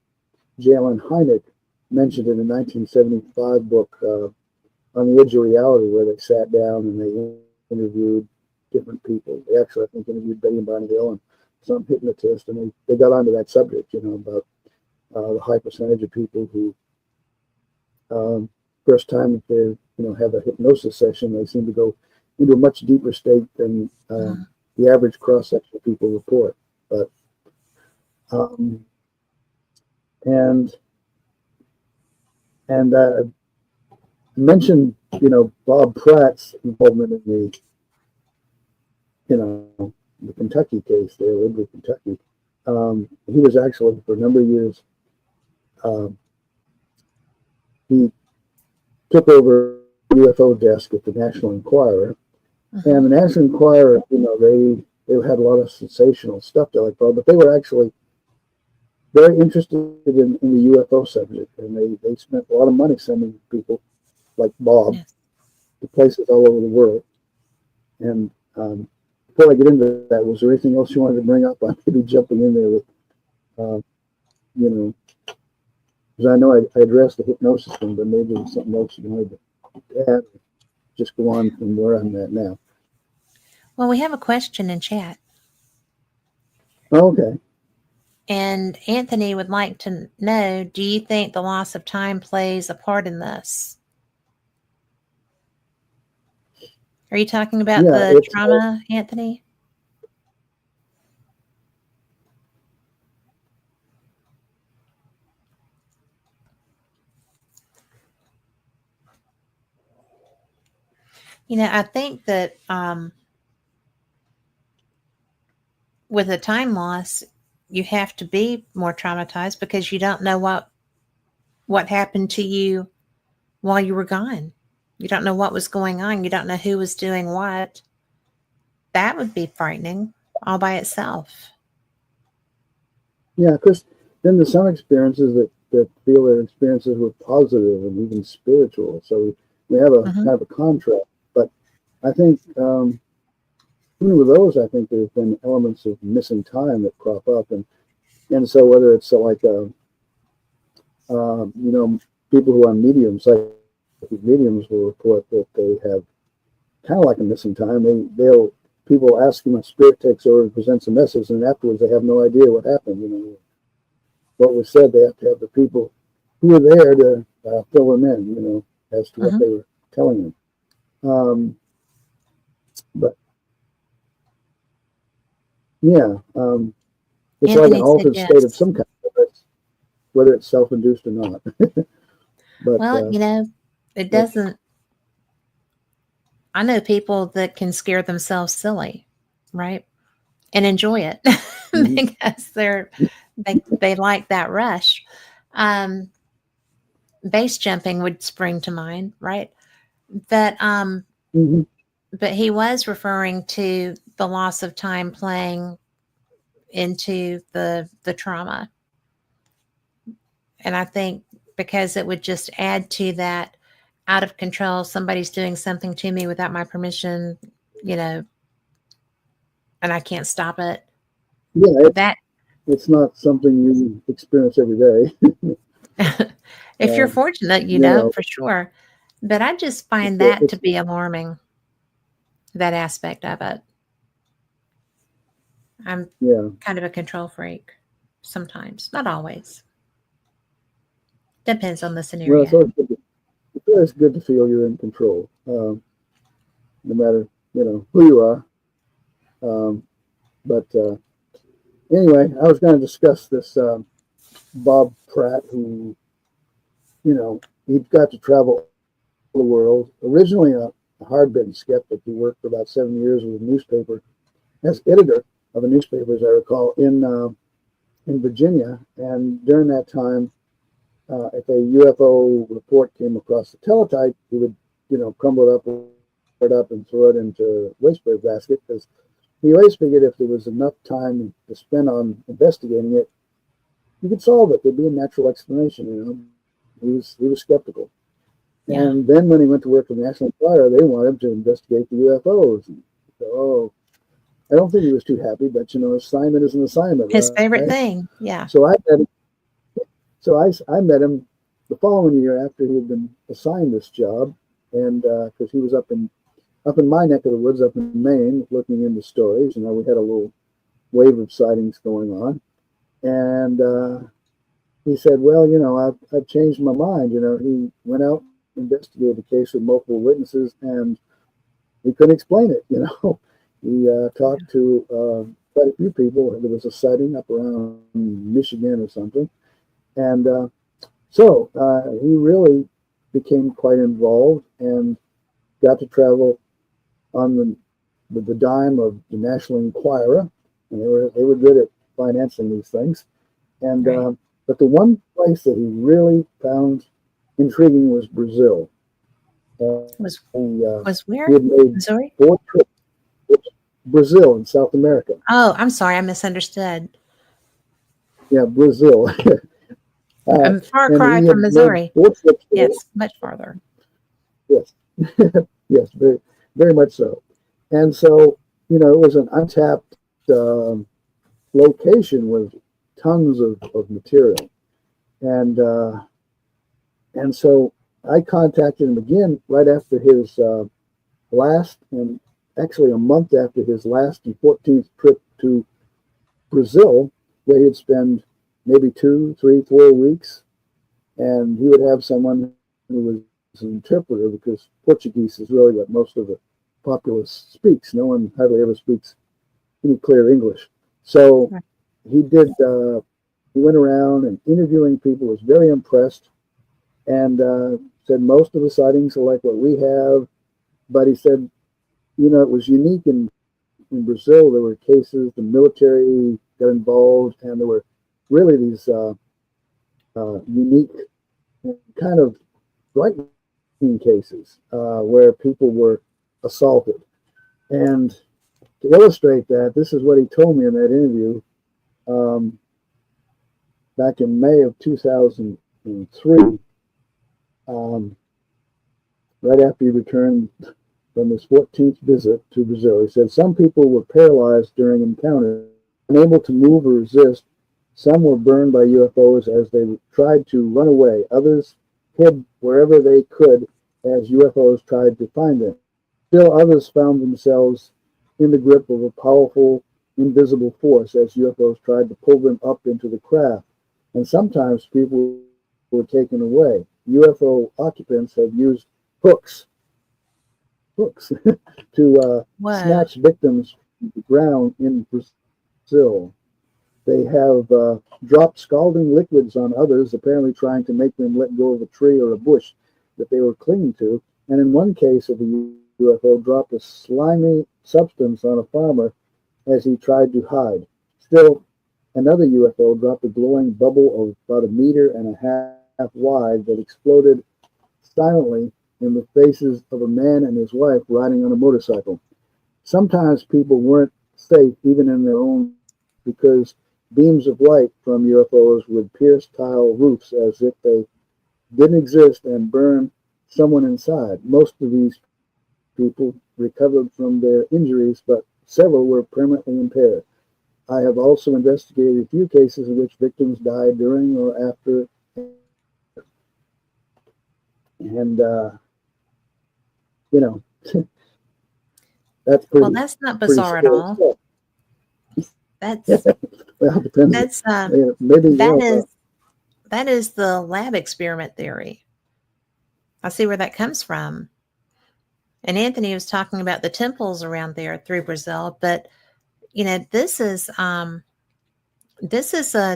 Jalen Hynek mentioned it in a 1975 book, On the Edge of Reality, where they sat down and they interviewed different people. They actually, I think, interviewed Betty and Barney Hill and some hypnotist, and they got onto that subject, about the high percentage of people who, first time that they, have a hypnosis session, they seem to go into a much deeper state than Mm-hmm. the average cross section of people report. But um, and and mentioned, Bob Pratt's involvement in the Kentucky case there, Liberty, Kentucky. He was actually for a number of years. Um, he took over the UFO desk at the National Enquirer, Mm-hmm. and the National Enquirer, they had a lot of sensational stuff they like, but they were actually very interested in the UFO subject, and they spent a lot of money sending people like Bob Yes. to places all over the world. And before I get into that, was there anything else you wanted to bring up? I may be jumping in there with, you know, because I know I addressed the hypnosis thing, but maybe there's something else you wanted to add. Just go on from where I'm at now. Well, we have a question in chat. Okay. And Anthony would like to know, do you think the loss of time plays a part in this? Are you talking about the trauma, Anthony? I think that with a time loss, you have to be more traumatized because you don't know what happened to you while you were gone. You don't know what was going on. You don't know who was doing what. That would be frightening all by itself. Yeah, because then there's some experiences that feel their experiences were positive and even spiritual. So we have a kind of a contrast. But I think even with those, I think there's been elements of missing time that crop up, and so whether it's like people who are mediums, like mediums will report that they have kind of like a missing time. People ask them, a spirit takes over and presents a message, and afterwards they have no idea what happened. What was said, they have to have the people who were there to fill them in, as to what they were telling them. But yeah, it's like an altered state of some kind, whether it's self-induced or not. But, well, it doesn't. I know people that can scare themselves silly, right, and enjoy it because they like that rush. Base jumping would spring to mind, right? But but he was referring to the loss of time playing into the trauma, and I think because it would just add to that out of control. Somebody's doing something to me without my permission, and I can't stop it. Yeah, it's not something you experience every day. If you're fortunate, for sure. But I just find that to be alarming, that aspect of it. I'm kind of a control freak sometimes, not always. Depends on the scenario. Well, it's good to feel you're in control, no matter, who you are. But anyway, I was going to discuss this Bob Pratt, who, he got to travel the world. Originally a hard-bitten skeptic. He worked for about 7 years with a newspaper as editor of a newspaper, as I recall, in Virginia. And during that time, if a UFO report came across the teletype, he would, crumble it up and throw it into a wastepaper basket, because he always figured if there was enough time to spend on investigating it, you could solve it. There'd be a natural explanation. He was skeptical. Yeah. And then when he went to work for the National Enquirer, they wanted him to investigate the UFOs. So, I don't think he was too happy, but assignment is an assignment. His favorite thing, yeah. So I met him the following year after he had been assigned this job, and because he was up in my neck of the woods, up in Maine, looking into stories, and we had a little wave of sightings going on, and he said, "Well, I've changed my mind." He went out, investigated the case with multiple witnesses, and he couldn't explain it. He talked to quite a few people. There was a sighting up around Michigan or something, and so he really became quite involved and got to travel on the dime of the National Enquirer, and they were good at financing these things. And but the one place that he really found intriguing was Brazil. Was where? He had made Missouri? 4 trips. Brazil in South America. Oh, I'm sorry, I misunderstood. Yeah, Brazil. A far And cry he from had made Missouri. 4 trips to it. Yes, much farther. Yes, yes, very, very much so. And so, it was an untapped location with tons of material. And so I contacted him again right after his last, and actually a month after his last and 14th trip to Brazil, where he'd spend maybe 2, 3, 4 weeks, and he would have someone who was an interpreter because Portuguese is really what most of the populace speaks. No one hardly ever speaks any clear English. So Right. he did. He went around and interviewing people. Was very impressed, and said most of the sightings are like what we have. But he said, it was unique in Brazil. There were cases the military got involved, and there were really these unique kind of frightening cases where people were assaulted. And to illustrate that, this is what he told me in that interview um, back in May of 2003, right after he returned from his 14th visit to Brazil. He said some people were paralyzed during encounters, unable to move or resist. Some were burned by UFOs as they tried to run away. Others hid wherever they could as UFOs tried to find them. Still others found themselves in the grip of a powerful, invisible force as UFOs tried to pull them up into the craft. And sometimes people were taken away. UFO occupants have used hooks to Whoa. snatch victims from the ground in Brazil. They have dropped scalding liquids on others, apparently trying to make them let go of a tree or a bush that they were clinging to. And in one case of a UFO, dropped a slimy substance on a farmer as he tried to hide. Still, another UFO dropped a glowing bubble of about 1.5 meters wide that exploded silently in the faces of a man and his wife riding on a motorcycle. Sometimes people weren't safe even in their own because beams of light from UFOs would pierce tile roofs as if they didn't exist and burn someone inside. Most of these people recovered from their injuries, but several were permanently impaired. I have also investigated a few cases in which victims died during or after, and you know, that's Well, pretty that's not pretty bizarre at scary all. stuff. That's Well, it depends. that's Maybe that is the lab experiment theory. I see where that comes from. And Anthony was talking about the temples around there through Brazil, but this is a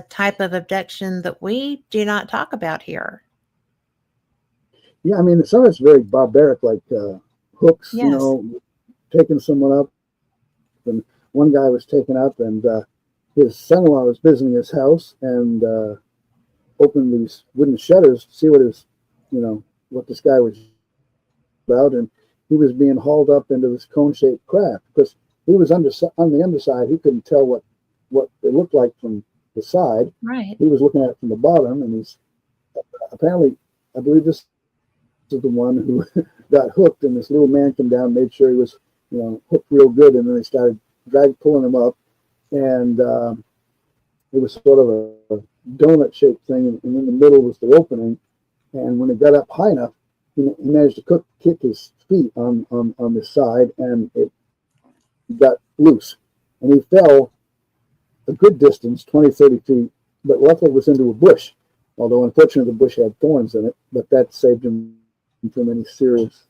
type of abduction that we do not talk about here. yeah. I mean, some of it's very barbaric, like hooks. Yes. Taking someone up, and one guy was taken up, and his son-in-law was visiting his house and opened these wooden shutters to see what this guy was about, and he was being hauled up into this cone-shaped craft because he was on the underside. He couldn't tell what it looked like from the side. Right. He was looking at it from the bottom, and he's apparently, I believe this is the one who got hooked, and this little man came down, made sure he was hooked real good, and then they started pulling him up, and it was sort of a donut-shaped thing, and in the middle was the opening, and when it got up high enough, he managed to kick his feet on the side, and it got loose, and he fell a good distance, 20, 30 feet, but luckily was into a bush, although unfortunately the bush had thorns in it, but that saved him from any serious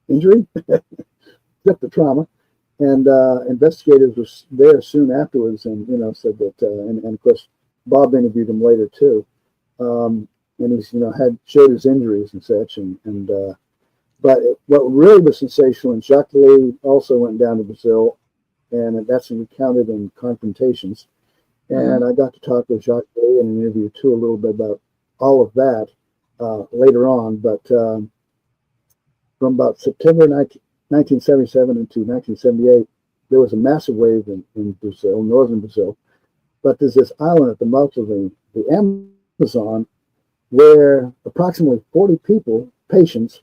injury, except the trauma. And investigators were there soon afterwards, and said that, and of course Bob interviewed him later too, and he's had showed his injuries and such, but what really was sensational, and Jacques Lee also went down to Brazil, and that's recounted in Confrontations. And I got to talk with Jacques Lee in an interview too, a little bit about all of that later on. But from about September 1977 into 1978, there was a massive wave in Brazil, northern Brazil, but there's this island at the mouth of the Amazon where approximately 40 people, patients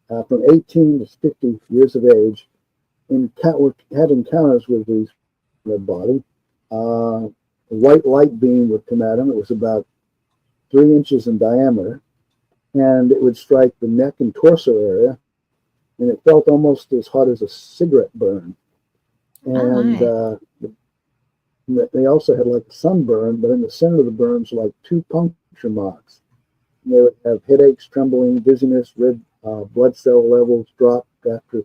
from 18 to 50 years of age, had encounters with these in their body. A white light beam would come at them. It was about 3 inches in diameter, and it would strike the neck and torso area, and it felt almost as hot as a cigarette burn. And they also had like a sunburn, but in the center of the burns, like 2 puncture marks. And they would have headaches, trembling, dizziness, red blood cell levels dropped after,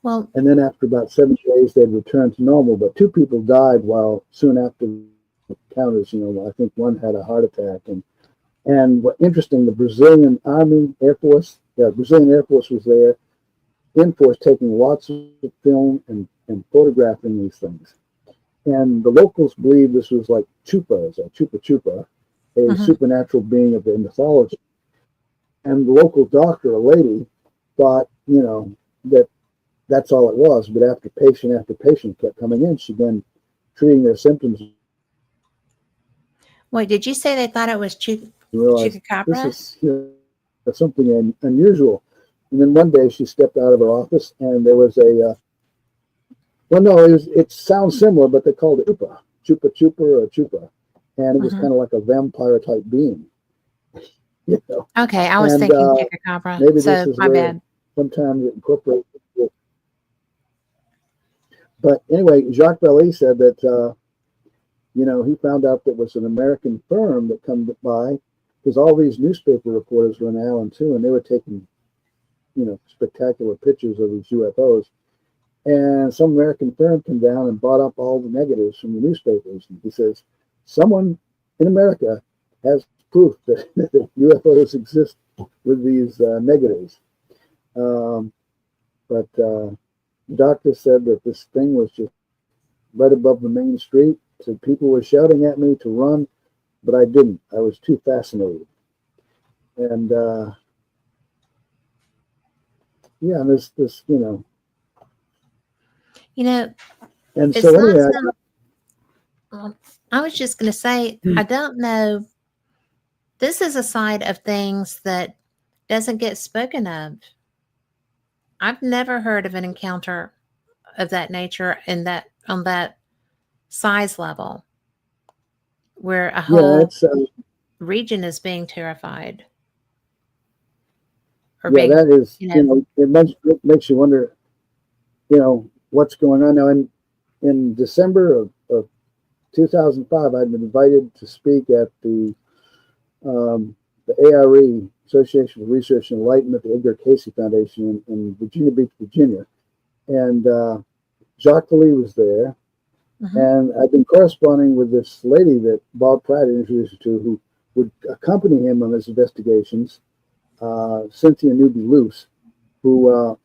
Well, and then after about 7 days, they'd return to normal. But 2 people died while soon after encounters. I think one had a heart attack. And what interesting, the Brazilian Army, Air Force, Brazilian Air Force was there in force, taking lots of film and photographing these things. And the locals believed this was like chupas, or chupa chupa, a supernatural being of the mythology. And the local doctor, a lady, thought, that that's all it was. But after patient kept coming in, she began treating their symptoms. Wait, did you say they thought it was Chupacabra? This is something unusual. And then one day she stepped out of her office, and there was it sounds similar, but they called it chupa chupa or chupa, and it was kind of like a vampire type being. Okay, I was thinking Chupacabra. Maybe so this is my where bad. Sometimes it incorporates. But anyway, Jacques Vallée said that he found out that it was an American firm that come by, because all these newspaper reporters were in Allen too, and they were taking spectacular pictures of these UFOs. And some American firm came down and bought up all the negatives from the newspapers. And he says, someone in America has proof that UFOs exist with these negatives. But the doctor said that this thing was just right above the main street. So people were shouting at me to run, but I didn't. I was too fascinated. And this And it's so not anyway, I was just going to say, I don't know. This is a side of things that doesn't get spoken of. I've never heard of an encounter of that nature on that size level, where a whole region is being terrified. That is, it makes you wonder, what's going on now. In December of 2005, I'd been invited to speak at the ARE, Association for Research and Enlightenment, the Edgar Cayce Foundation in Virginia Beach, Virginia. And Jacques Vallée was there. And I've been corresponding with this lady that Bob Pratt introduced me to, who would accompany him on his investigations, Cynthia Newby-Luce, who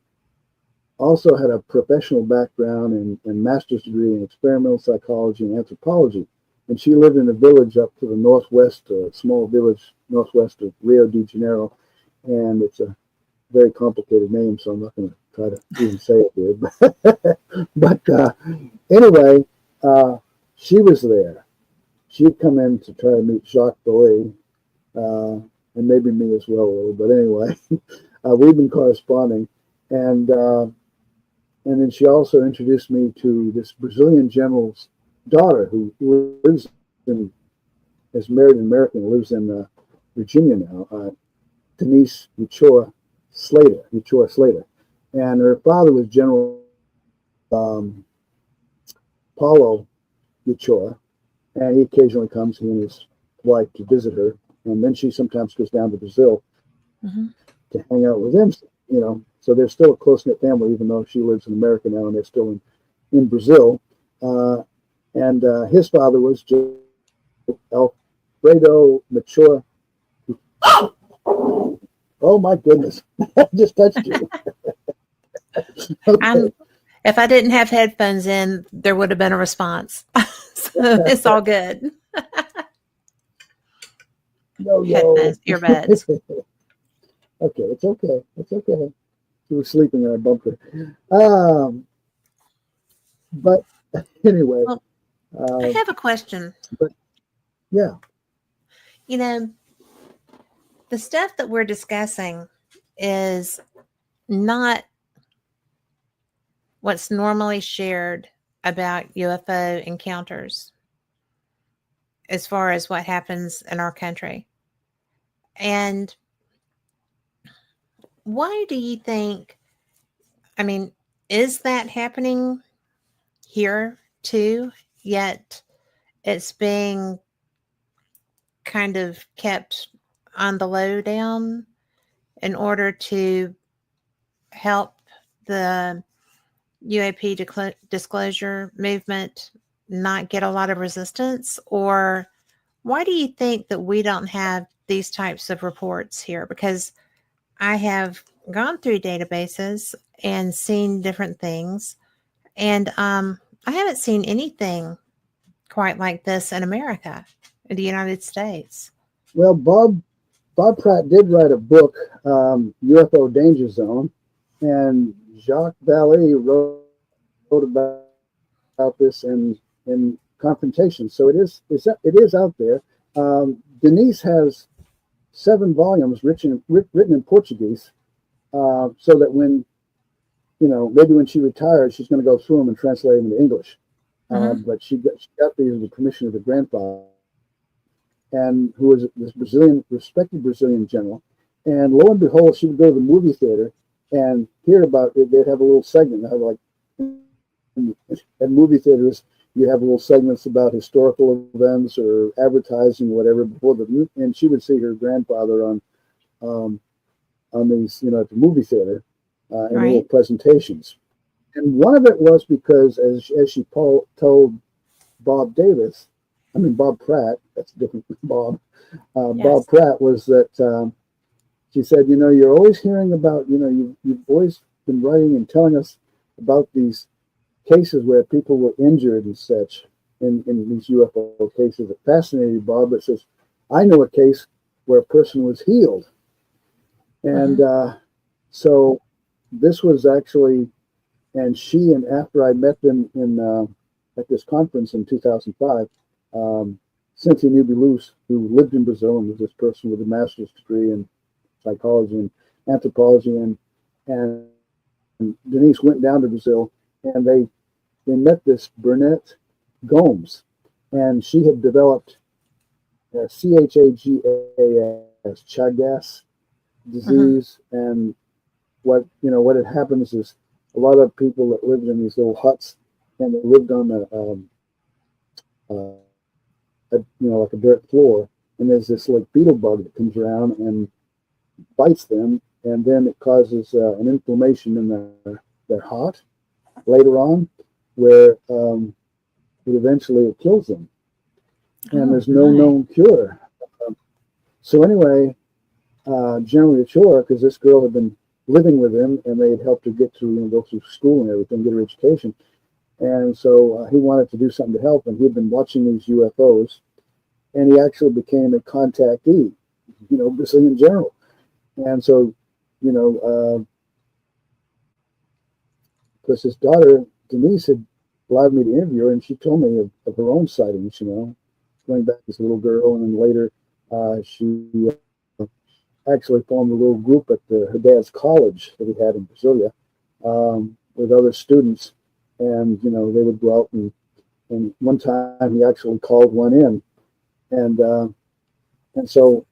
also had a professional background and master's degree in experimental psychology and anthropology. And she lived in a village up to the northwest, a small village northwest of Rio de Janeiro. And it's a very complicated name, so I'm not going to try to even say it here. But anyway, she was there. She'd come in to try to meet Jacques Vallée, and maybe me as well a little. But anyway, we've been corresponding. And then she also introduced me to this Brazilian general's daughter, who is married an American, lives in Virginia now, Denise Uchoa Slater. And her father was General Paulo Uchoa, and he occasionally comes, he and his wife, to visit her. And then she sometimes goes down to Brazil to hang out with them, So they're still a close-knit family, even though she lives in America now and they're still in Brazil. And his father was Alfredo Machoa. Oh my goodness! I just touched you. Okay. If I didn't have headphones in, there would have been a response. So it's all good. No. Headphones, earbuds. Okay, it's okay. She was sleeping in our bunker. Um, but anyway, Well, I uh, have a question. but yeah, You know, the stuff that we're discussing is not what's normally shared about UFO encounters as far as what happens in our country. And why do you think, I mean, is that happening here too? Yet it's being kind of kept on the lowdown in order to help the UAP disclosure movement not get a lot of resistance? Or why do you think that we don't have these types of reports here? Because I have gone through databases and seen different things, and I haven't seen anything quite like this in America, in the United States. well, Bob Pratt did write a book, UFO Danger Zone, and Jacques Vallée wrote about this in Confrontation. So it is out there. Denise has 7 volumes written in Portuguese, so that when maybe when she retires, she's going to go through them and translate them into English. Mm-hmm. But she got these with the permission of her grandfather, and who was this respected Brazilian general. And lo and behold, she would go to the movie theater and hear about it. They'd have a little segment, like at movie theaters, you have little segments about historical events or advertising or whatever before the, and she would see her grandfather um, on these, at the movie theater, in little Right. presentations. And one of it was because, as she told Bob Davis, I mean Bob Pratt, that's different from Bob. Bob Yes. Pratt was that she said, you're always hearing about, you've always been writing and telling us about these cases where people were injured and such in these UFO cases. It fascinated Bob. It says, I know a case where a person was healed. And Mm-hmm. so this was actually, and she, and after I met them at this conference in 2005, Cynthia Newby-Luce, who lived in Brazil and was this person with a master's degree in psychology and anthropology, and Denise went down to Brazil, and they met this Burnett Gomes, and she had developed CHAGAS, Chagas Mm-hmm. disease. And what had happened is a lot of people that lived in these little huts, and they lived on like a dirt floor, and there's this like beetle bug that comes around and bites them, and then it causes an inflammation in their heart later on, where it kills them, and Oh there's no my. known cure. So anyway, General Ochoa, because this girl had been living with him, and they had helped her get to go through school and everything, get her education, and so he wanted to do something to help, and he had been watching these UFOs, and he actually became a contactee, Brazilian general, and so because his daughter Denise had allowed me to interview her, and she told me of her own sightings, going back as a little girl, and then later she actually formed a little group at her dad's college that he had in Brasilia, with other students, and they would go out, and one time he actually called one in, and so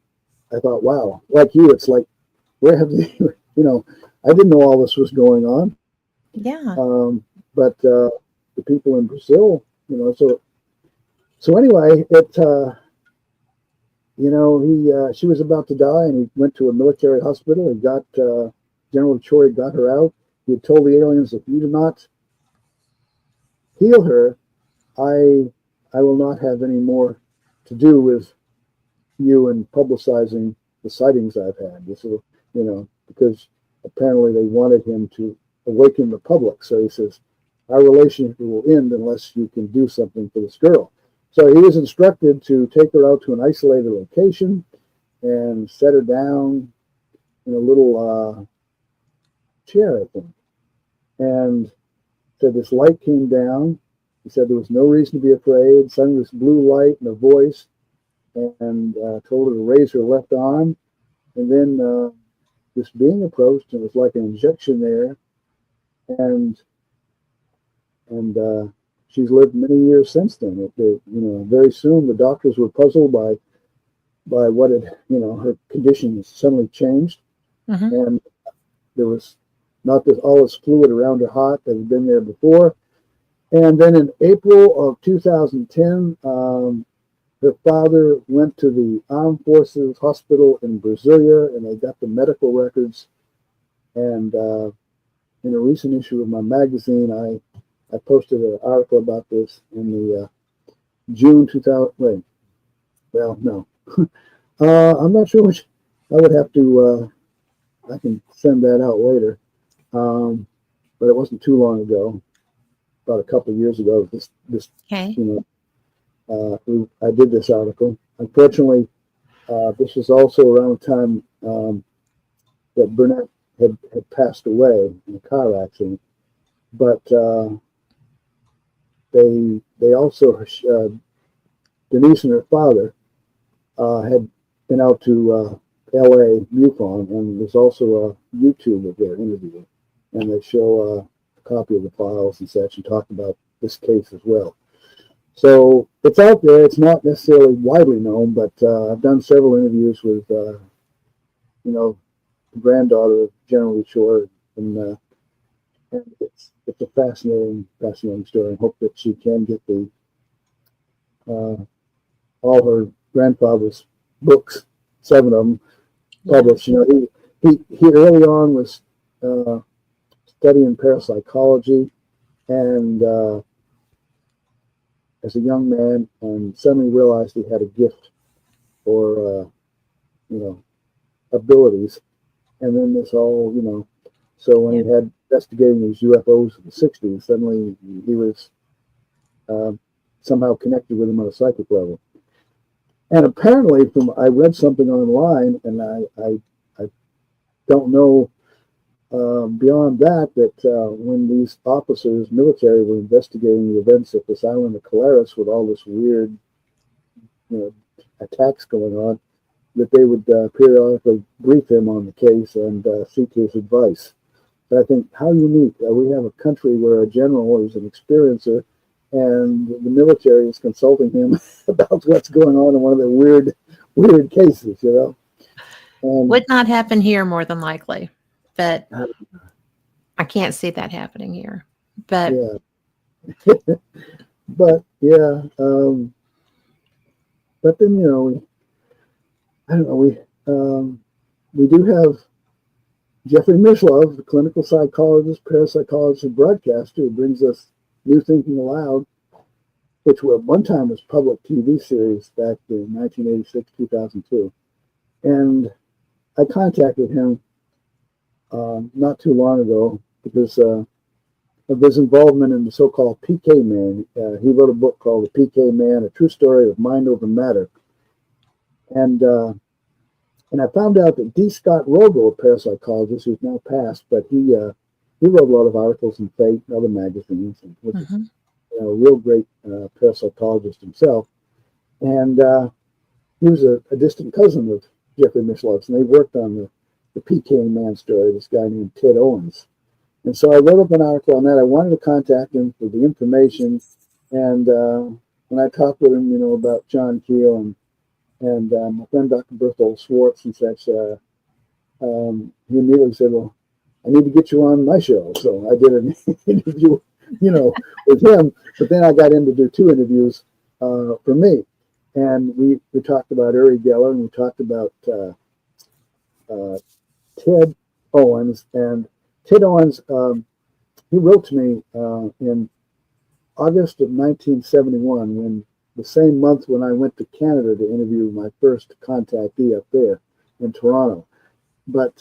I thought, wow, like you, it's like, where have you, I didn't know all this was going on, Yeah. but the people in Brazil, so anyway, she was about to die, and he went to a military hospital. He got General Choi got her out. He had told the aliens, if you do not heal her, I will not have any more to do with you and publicizing the sightings I've had. This is, because apparently they wanted him to awaken the public. So he says, our relationship will end unless you can do something for this girl. So he was instructed to take her out to an isolated location and set her down in a little chair, I think, and said this light came down. He said there was no reason to be afraid. Suddenly this blue light and a voice, and told her to raise her left arm. And then this being approached, and it was like an injection there. And she's lived many years since then. Very soon the doctors were puzzled by what had, her condition suddenly changed. Mm-hmm. And there was not all this fluid around her heart that had been there before. And then in April of 2010, her father went to the Armed Forces Hospital in Brasilia, and they got the medical records. And in a recent issue of my magazine, I posted an article about this in the June 2000. Wait, well, no, I'm not sure which. I would have to. I can send that out later, but it wasn't too long ago. About a couple of years ago. Okay. I did this article. Unfortunately, this was also around the time that Burnett had passed away in a car accident. But they also, Denise and her father had been out to L.A. MUFON, and there's also a YouTube of their interview, and they show a copy of the files and such, and talk about this case as well. So it's out there. It's not necessarily widely known, but I've done several interviews with, the granddaughter of General Lee Shore, and it's a fascinating story. I hope that she can get the all her grandfather's books, 7 of them, published. He early on was studying parapsychology, and as a young man, and suddenly realized he had a gift or abilities, and then this all so when he had investigating these UFOs in the 60s, suddenly he was somehow connected with them on a psychic level. And apparently, I read something online, and I don't know beyond that when these officers, military, were investigating the events at this island of Calaris with all this weird, attacks going on, that they would periodically brief him on the case and seek his advice. But I think how unique. We have a country where a general is an experiencer, and the military is consulting him about what's going on in one of the weird cases, And would not happen here more than likely, but I can't see that happening here. But yeah, but yeah, but then I don't know. We do have Jeffrey Mishlove, the clinical psychologist, parapsychologist, and broadcaster, who brings us New Thinking Aloud, which at one time was a public TV series back in 1986, 2002. And I contacted him not too long ago because of his involvement in the so-called PK Man. He wrote a book called The PK Man, A True Story of Mind Over Matter. And I found out that D. Scott Rogo, a parapsychologist who's now passed, but he wrote a lot of articles in Fate and other magazines, and was a real great parapsychologist himself. And he was a distant cousin of Jeffrey Mishlove's, and they worked on the PK Man story, this guy named Ted Owens. And so I wrote up an article on that. I wanted to contact him for the information. And when I talked with him, about John Keel and my friend Dr. Berthold Schwartz and such, he immediately said, well, I need to get you on my show. So I did an interview, with him. But then I got him to do 2 interviews for me. And we talked about Uri Geller, and we talked about Ted Owens. And Ted Owens, he wrote to me in August of 1971, when the same month when I went to Canada to interview my first contactee up there in Toronto. But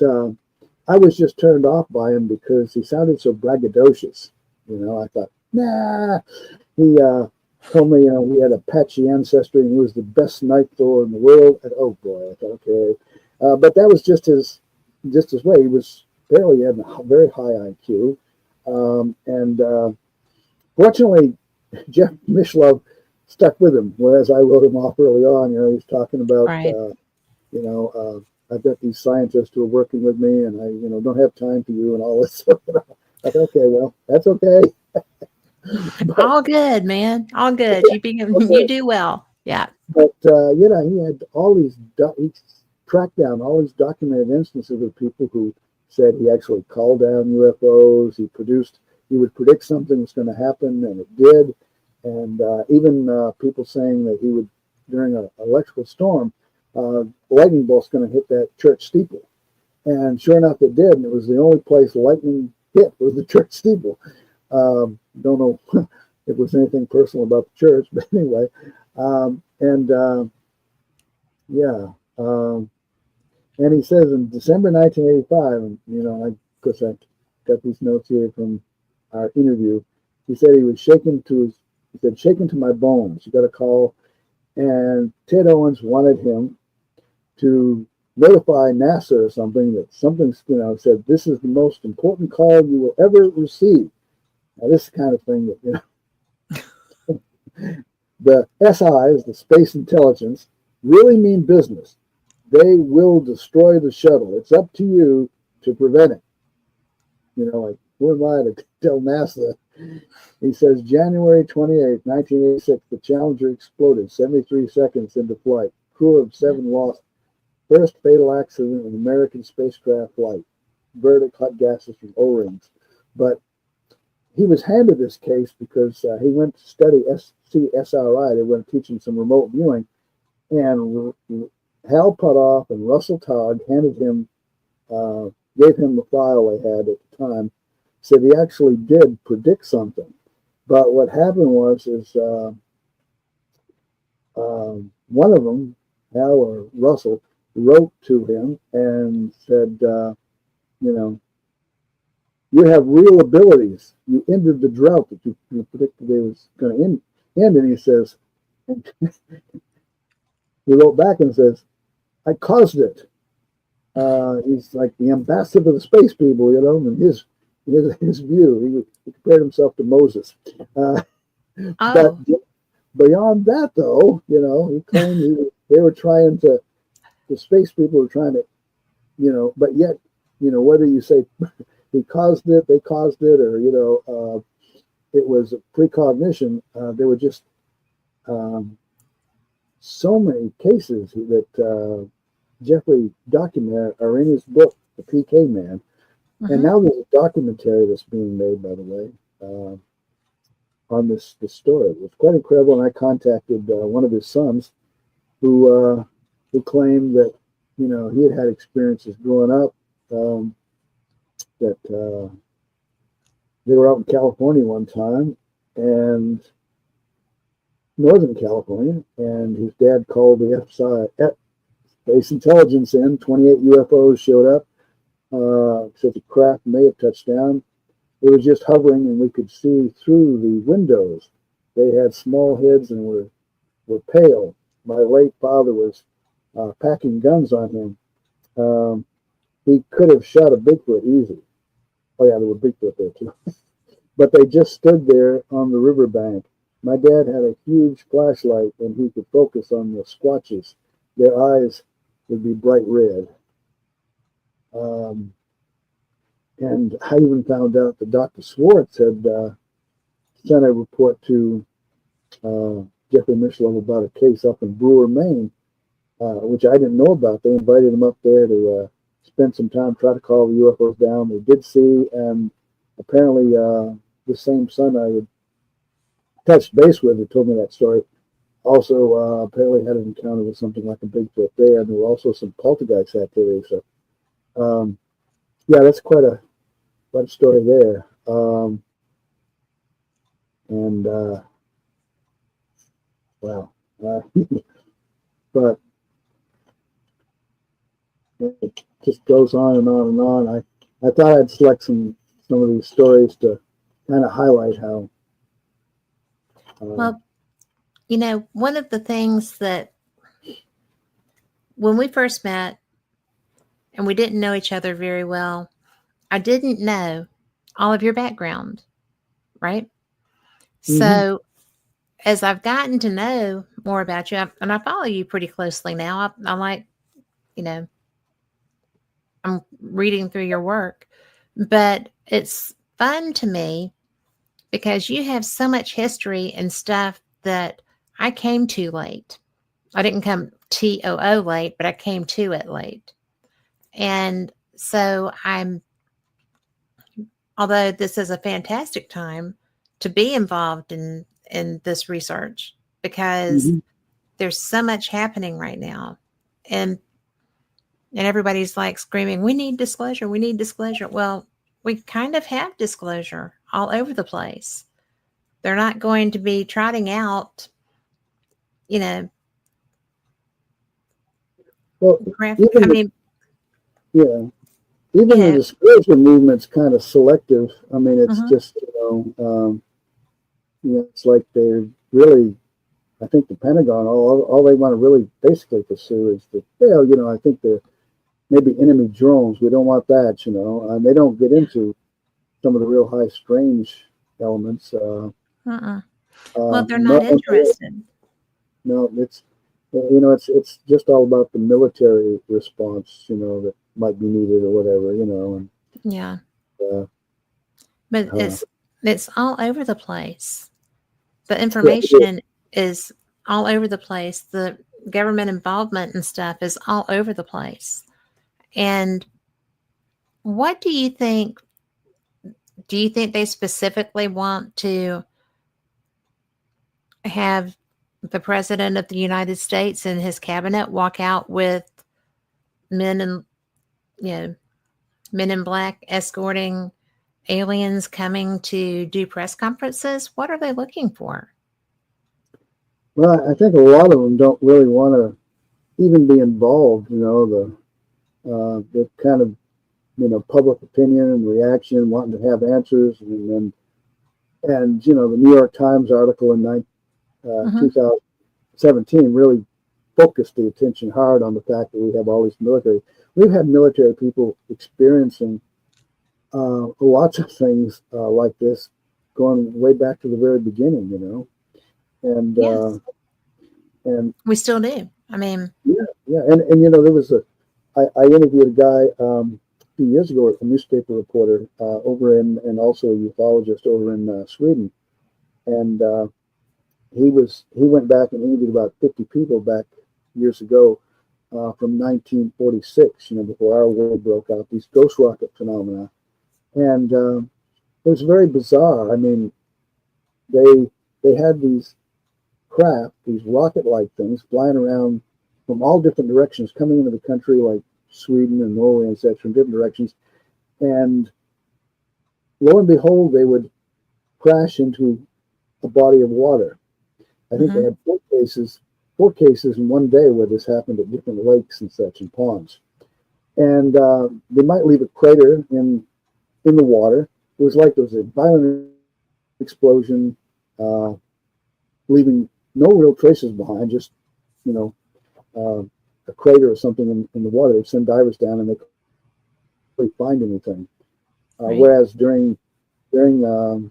I was just turned off by him because he sounded so braggadocious. I thought, nah. He told me, we had Apache ancestry and he was the best night thrower in the world. And oh boy, I thought, okay. But that was just his way. He was apparently had a very high IQ. And fortunately, Jeff Mishlove stuck with him, whereas I wrote him off early on. He was talking about, Right. I've got these scientists who are working with me, and I, don't have time for you and all this. I thought, okay, well, that's okay. But, All good, man. All good. You do well. Yeah. but he had all these, he tracked down all these documented instances of people who said he actually called down UFOs. He would predict something was going to happen, and it did. And even people saying that he would, during an electrical storm, lightning bolt's going to hit that church steeple. And sure enough, it did. And it was the only place lightning hit was the church steeple. Don't know if it was anything personal about the church, but anyway. And he says in December 1985, and of course I got these notes here from our interview. He said he was shaken to my bones. You got a call, and Ted Owens wanted him to notify NASA or something that something's, said this is the most important call you will ever receive. Now this is the kind of thing that the SIs, the space intelligence, really mean business. They will destroy the shuttle. It's up to you to prevent it. Like, who am I to tell NASA? He says, January 28, 1986, the Challenger exploded 73 seconds into flight. Crew of 7 lost. First fatal accident in American spacecraft flight. Verdict, hot gases from O-rings. But he was handed this case because he went to study CSRI. They were teaching some remote viewing. And Hal Puthoff and Russell Todd gave him the file they had at the time, said he actually did predict something. But what happened was one of them, Hal or Russell, wrote to him and said, you have real abilities. You ended the drought that you predicted they was going to end. And he says, he wrote back and says, I caused it. He's like the ambassador of the space people, and his view. He compared himself to Moses. But beyond that, though, he claimed they were trying to, the space people were trying to, but yet, whether you say he caused it, they caused it, or, it was a precognition, there were just so many cases that Jeffrey documented are in his book, The PK Man. Mm-hmm. And now there's a documentary that's being made, by the way, on this story. It was quite incredible, and I contacted one of his sons who claimed that, he had experiences growing up, that they were out in California one time, and Northern California, and his dad called the Space Intelligence in. 28 UFOs showed up. Said the craft may have touched down. It was just hovering, and we could see through the windows. They had small heads and were pale. My late father was packing guns on him. He could have shot a Bigfoot easy. Oh yeah, there were Bigfoot there too. But they just stood there on the riverbank. My dad had a huge flashlight, and he could focus on the squatches. Their eyes would be bright red. And I even found out that Dr. Swartz had sent a report to Jeffrey Mishlove about a case up in Brewer, Maine, which I didn't know about. They invited him up there to spend some time, try to call the UFOs down. They did see, and apparently the same son I had touched base with who told me that story also apparently had an encounter with something like a Bigfoot there, and there were also some poltergeist activity. So, yeah, that's quite a story there. Wow. But it just goes on and on and on. I thought I'd select some of these stories to kind of highlight how. Well, one of the things that when we first met and we didn't know each other very well, I didn't know all of your background, right? Mm-hmm. So as I've gotten to know more about you, and I follow you pretty closely now, I like, you know, I'm reading through your work, but it's fun to me because you have so much history and stuff that I came to late. I didn't come TOO late, but I came to it late. And so although this is a fantastic time to be involved in this research because Mm-hmm. there's so much happening right now. And and everybody's like screaming, we need disclosure, we need disclosure. Well, we kind of have disclosure all over the place. They're not going to be trotting out, you know, Well, I even the, mean, yeah, you even the know, disclosure movement's kind of selective. I mean, it's mhm, just it's like they're really. I think the Pentagon, all they want to really basically pursue is the, well, I think they're maybe enemy drones. We don't want that, and they don't get into some of the real high strange elements. uh-uh. Well, they're not No, interested. no, it's just all about the military response, that might be needed or whatever, and Yeah. uh, But uh, it's all over the place. The yeah, information is all over the place. The government involvement and stuff is all over the place. And what do you think? Do you think they specifically want to have the president of the United States and his cabinet walk out with men in, you know, men in black escorting aliens coming to do press conferences? What are they looking for? well, I think a lot of them don't really want to even be involved. The kind of public opinion and reaction, wanting to have answers, and the New York Times article in Mm-hmm. 2017 really focused the attention hard on the fact that we have all these military. We've had military people experiencing lots of things like this, going way back to the very beginning, and Yes, and we still do. I mean, yeah, and there was I interviewed a guy a few years ago, a newspaper reporter over and also a ufologist over in Sweden, and he went back and interviewed about 50 people back years ago from 1946, before our world broke out, these ghost rocket phenomena, and it was very bizarre. I mean, they had these craft, these rocket-like things flying around from all different directions, coming into the country like Sweden and Norway and such from different directions. And lo and behold, they would crash into a body of water. I think they mm-hmm, had four cases in one day where this happened at different lakes and such and ponds. And they might leave a crater in the water. It was like there was a violent explosion, uh, leaving no real traces behind, just you know uh, a crater or something in the water. They'd send divers down and they couldn't really find anything. right. Whereas during you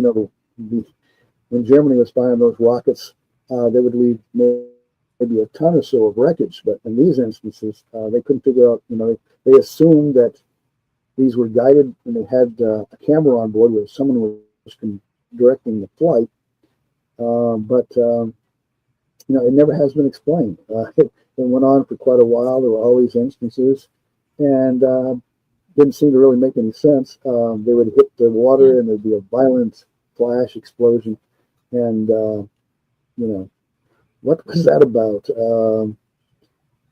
know the when Germany was firing those rockets, they would leave maybe a ton or so of wreckage. But in these instances, they couldn't figure out. They assumed that these were guided, and they had a camera on board where someone was directing the flight. But it never has been explained. It went on for quite a while. There were all these instances, and didn't seem to really make any sense. They would hit the Yeah. water, and there'd be a violent flash explosion, and what was that about?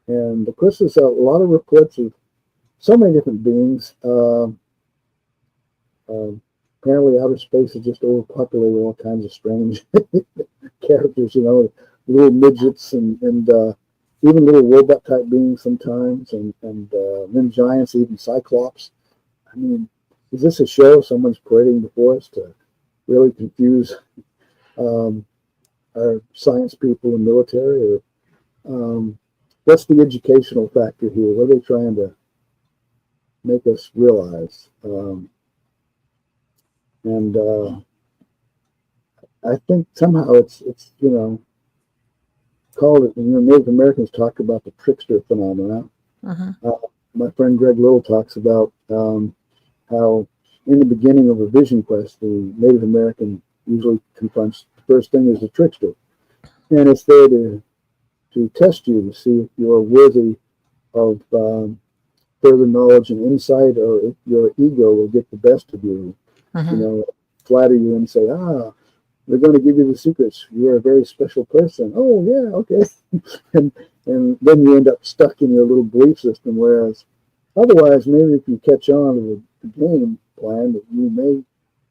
And of course, there's a lot of reports of so many different beings. Uh, Apparently, outer space is just overpopulated with all kinds of strange characters. Little midgets and even little robot type beings sometimes, and then giants, even cyclops. I mean, is this a show someone's parading before us to really confuse um, our science people and military, or what's the educational factor here? What are they trying to make us realize. And I think somehow it's called it. Native Americans talk about the trickster phenomenon. Uh-huh. My friend Greg Little talks about how in the beginning of a vision quest, the Native American usually confronts the first thing is the trickster, and it's there to test you to see if you're worthy of further knowledge and insight, or if your ego will get the best of you. Uh-huh. Flatter you and say, we're going to give you the secrets. You're a very special person. Oh yeah, okay. and then you end up stuck in your little belief system. Whereas otherwise, maybe if you catch on to the game plan, that you may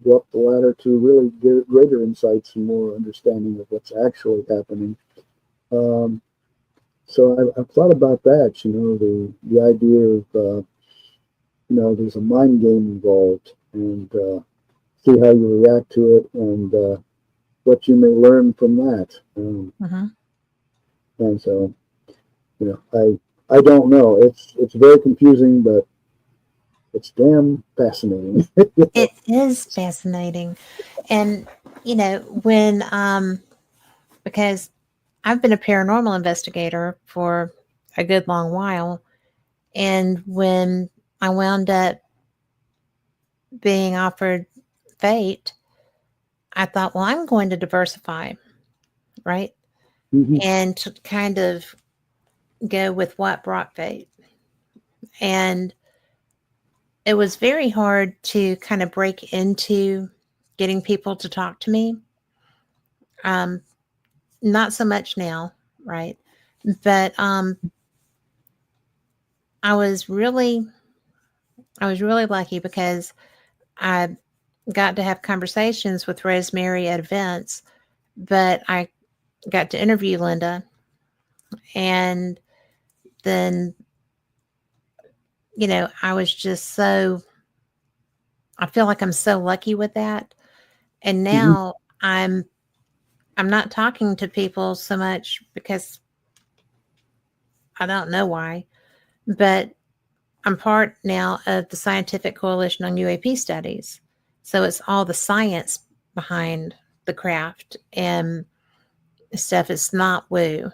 go up the ladder to really get greater insights and more understanding of what's actually happening. So I've thought about that. The idea of there's a mind game involved, and see how you react to it, and what you may learn from that. Uh-huh. And so, I don't know. It's very confusing, but it's damn fascinating. It is fascinating. And, when, because I've been a paranormal investigator for a good long while. And when I wound up being offered fate, I thought, well, I'm going to diversify, right? Mm-hmm. And to kind of go with what brought fate. And it was very hard to kind of break into getting people to talk to me. Um, Not so much now, right? But I was really, lucky because I got to have conversations with Rosemary at events, but I got to interview Linda, and then I was just so, I feel like I'm so lucky with that. And Mm-hmm. now I'm not talking to people so much because I don't know why, but I'm part now of the Scientific Coalition on UAP Studies. So it's all the science behind the craft and stuff. It's not woo.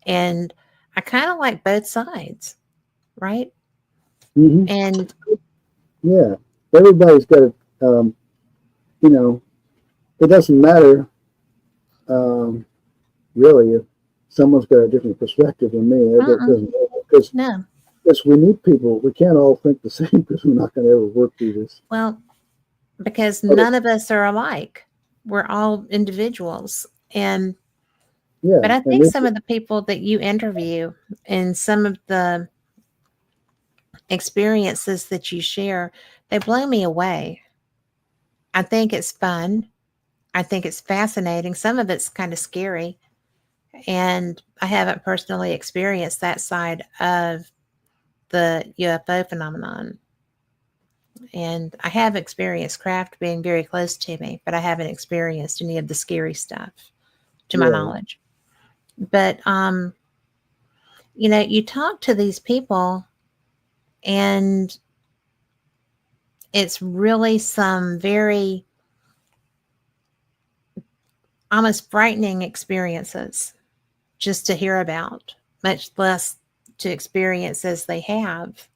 And I kind of like both sides, right? Mm-hmm. And Yeah, everybody's got a. You know, it doesn't matter um, really if someone's got a different perspective than me. It uh-uh, doesn't matter because no. we need people. We can't all think the same because we're not going to ever work through this. Well, because Okay. none of us are alike. We're all individuals. But Yeah, I and think this. some of the people that you interview and some of the experiences that you share, they blow me away. I think it's fun. I think it's fascinating. Some of it's kind of scary. And I haven't personally experienced that side of the UFO phenomenon. And I have experienced craft being very close to me, but I haven't experienced any of the scary stuff to my Right. knowledge. But you talk to these people and it's really some very almost frightening experiences just to hear about, much less to experience as they have.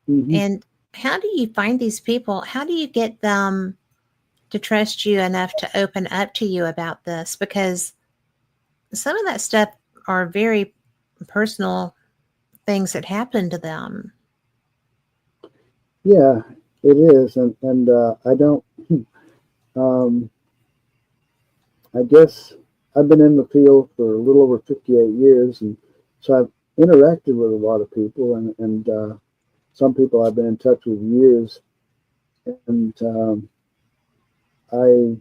Mm-hmm. And how do you find these people? How do you get them to trust you enough to open up to you about this? Because some of that stuff are very personal things that happen to them. Yeah, it is, and I don't. Um, I guess I've been in the field for a little over 58 years, and so I've interacted with a lot of people, and some people I've been in touch with years, and I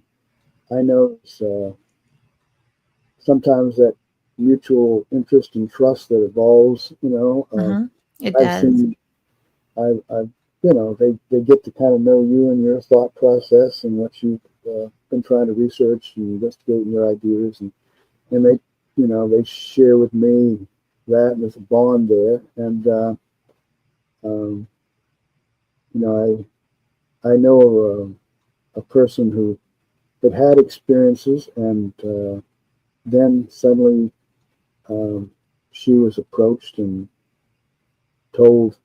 I know sometimes that mutual interest and trust that evolves. Uh-huh. It I've does. seen I've they get to kind of know you and your thought process and what you've been trying to research and investigate in your ideas, and they share with me that, and there's a bond there, and um, you know, I know of a person who had experiences, and then suddenly um, she was approached and told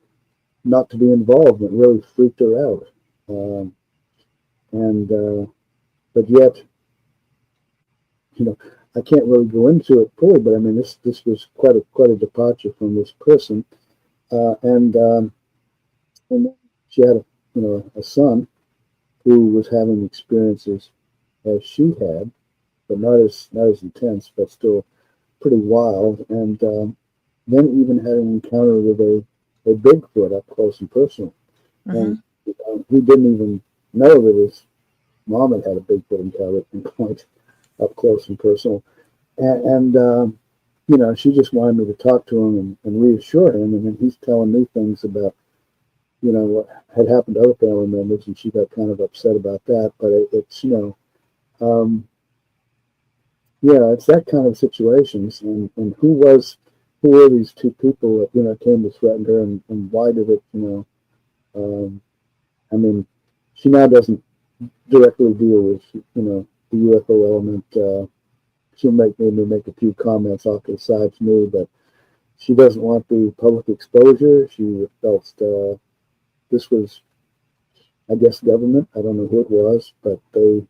not to be involved, and it really freaked her out. Um, and but yet, you know, I can't really go into it fully, but I mean, this was quite a departure from this person, and then she had a son who was having experiences as she had, but not as intense, but still pretty wild. And then even had an encounter with a Bigfoot up close and personal, Mm-hmm. and he didn't even know that his mom had a Bigfoot encounter at one point up close and personal. And she just wanted me to talk to him and reassure him. And then he's telling me things about, what had happened to other family members, and she got kind of upset about that. But it's, um, yeah, it's that kind of situations. And who were these two people that, came to threaten her, and why did it, I mean, she now doesn't directly deal with, the UFO element. She'll maybe make a few comments off to the side to me, but she doesn't want the public exposure. She felt this was, I guess, government. I don't know who it was, but there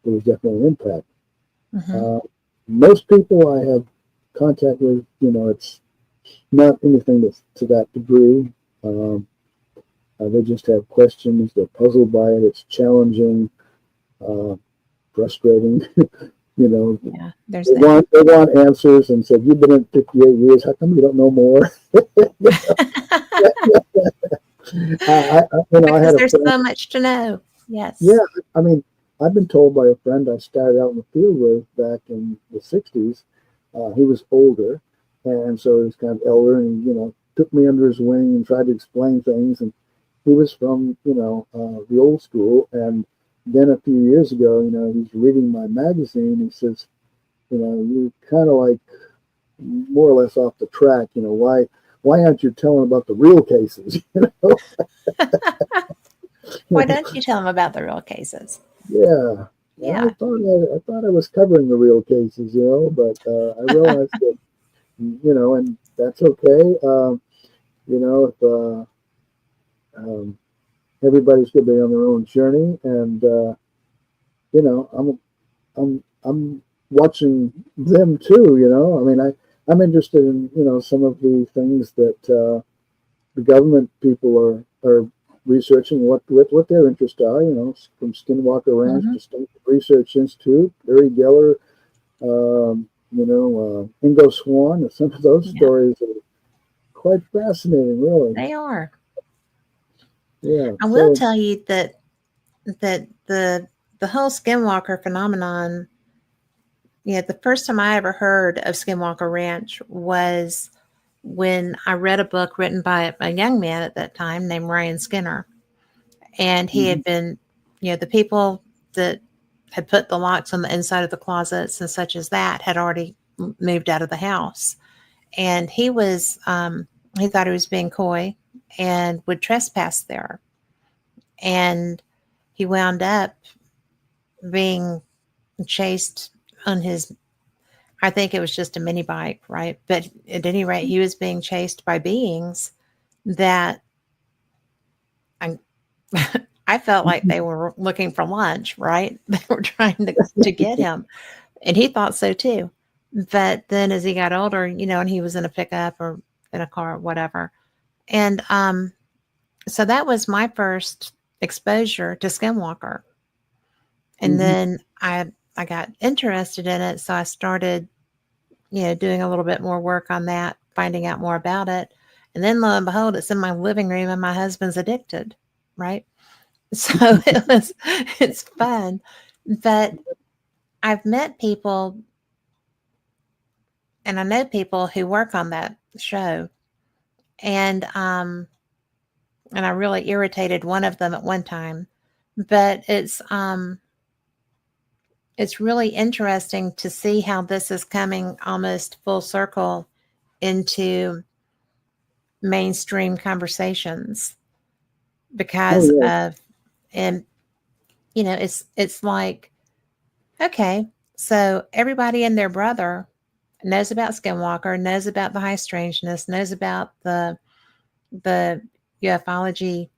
was definitely an impact. Mm-hmm. Uh, Most people I have contact with, it's not anything that's to that degree. Um, they just have questions. They're puzzled by it. It's challenging, uh, frustrating. you know, Yeah, there's that. they want answers, and said, "You've been in 58 years. How come you don't know more?" I Because had a there's friend. so much to know. Yeah, Yes. I mean, I've been told by a friend I started out in the field with back in the 60s. He was older, and so he was kind of elder, and took me under his wing and tried to explain things. And he was from the old school. And then a few years ago, he's reading my magazine. He says, you're kind of like more or less off the track. Why aren't you telling about the real cases? Why don't you tell them about the real cases? Yeah. Yeah. I thought I was covering the real cases, but I realized that, and that's okay. If everybody's going to be on their own journey, and I'm watching them too. I mean, I'm interested in some of the things that the government people are researching, what their interests are. From Skinwalker Ranch Mm-hmm. to State Research Institute, Uri Geller, Ingo Swan. Some of those Yeah, stories are quite fascinating, really. they are. Yeah. I will So. tell you that the whole Skinwalker phenomenon. Yeah, the first time I ever heard of Skinwalker Ranch was when I read a book written by a young man at that time named Ryan Skinner, and he Mhm. had been, the people that had put the locks on the inside of the closets and such as that had already moved out of the house, and he thought he was being coy and would trespass there, and he wound up being chased on his, I think it was just a mini bike, right? But at any rate, he was being chased by beings that I, I felt like they were looking for lunch, right? They were trying to get him. And he thought so too. But then as he got older, and he was in a pickup or in a car or whatever. And so that was my first exposure to Skinwalker. And Mhm. then I got interested in it. So I started, doing a little bit more work on that, finding out more about it. And then lo and behold, it's in my living room and my husband's addicted, right? So it's fun. But I've met people and I know people who work on that show. And I really irritated one of them at one time. But it's really interesting to see how this is coming almost full circle into mainstream conversations Oh because yeah. of, and it's like, okay, so everybody and their brother knows about Skinwalker, knows about the high strangeness, knows about the ufology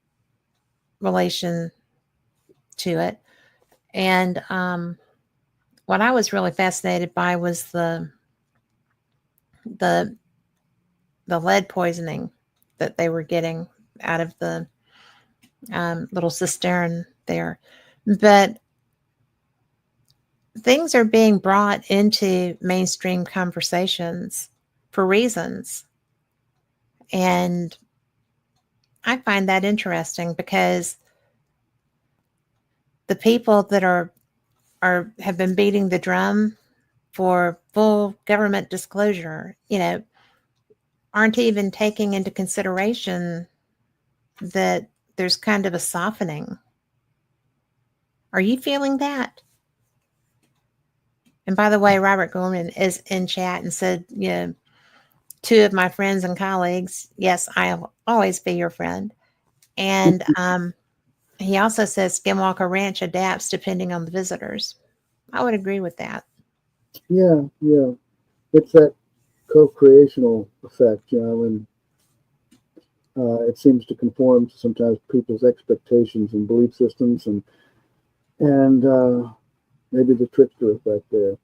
relation to it. And what I was really fascinated by was the the lead poisoning that they were getting out of the little cistern there. But things are being brought into mainstream conversations for reasons. And I find that interesting because the people that are have been beating the drum for full government disclosure, aren't even taking into consideration that there's kind of a softening. Are you feeling that? And by the way, Robert Gorman is in chat and said, two of my friends and colleagues, yes, I'll always be your friend. And he also says Skinwalker Ranch adapts depending on the visitors. I would agree with that. Yeah, yeah. It's that co-creational effect, and it seems to conform to sometimes people's expectations and belief systems, and maybe the trickster effect there.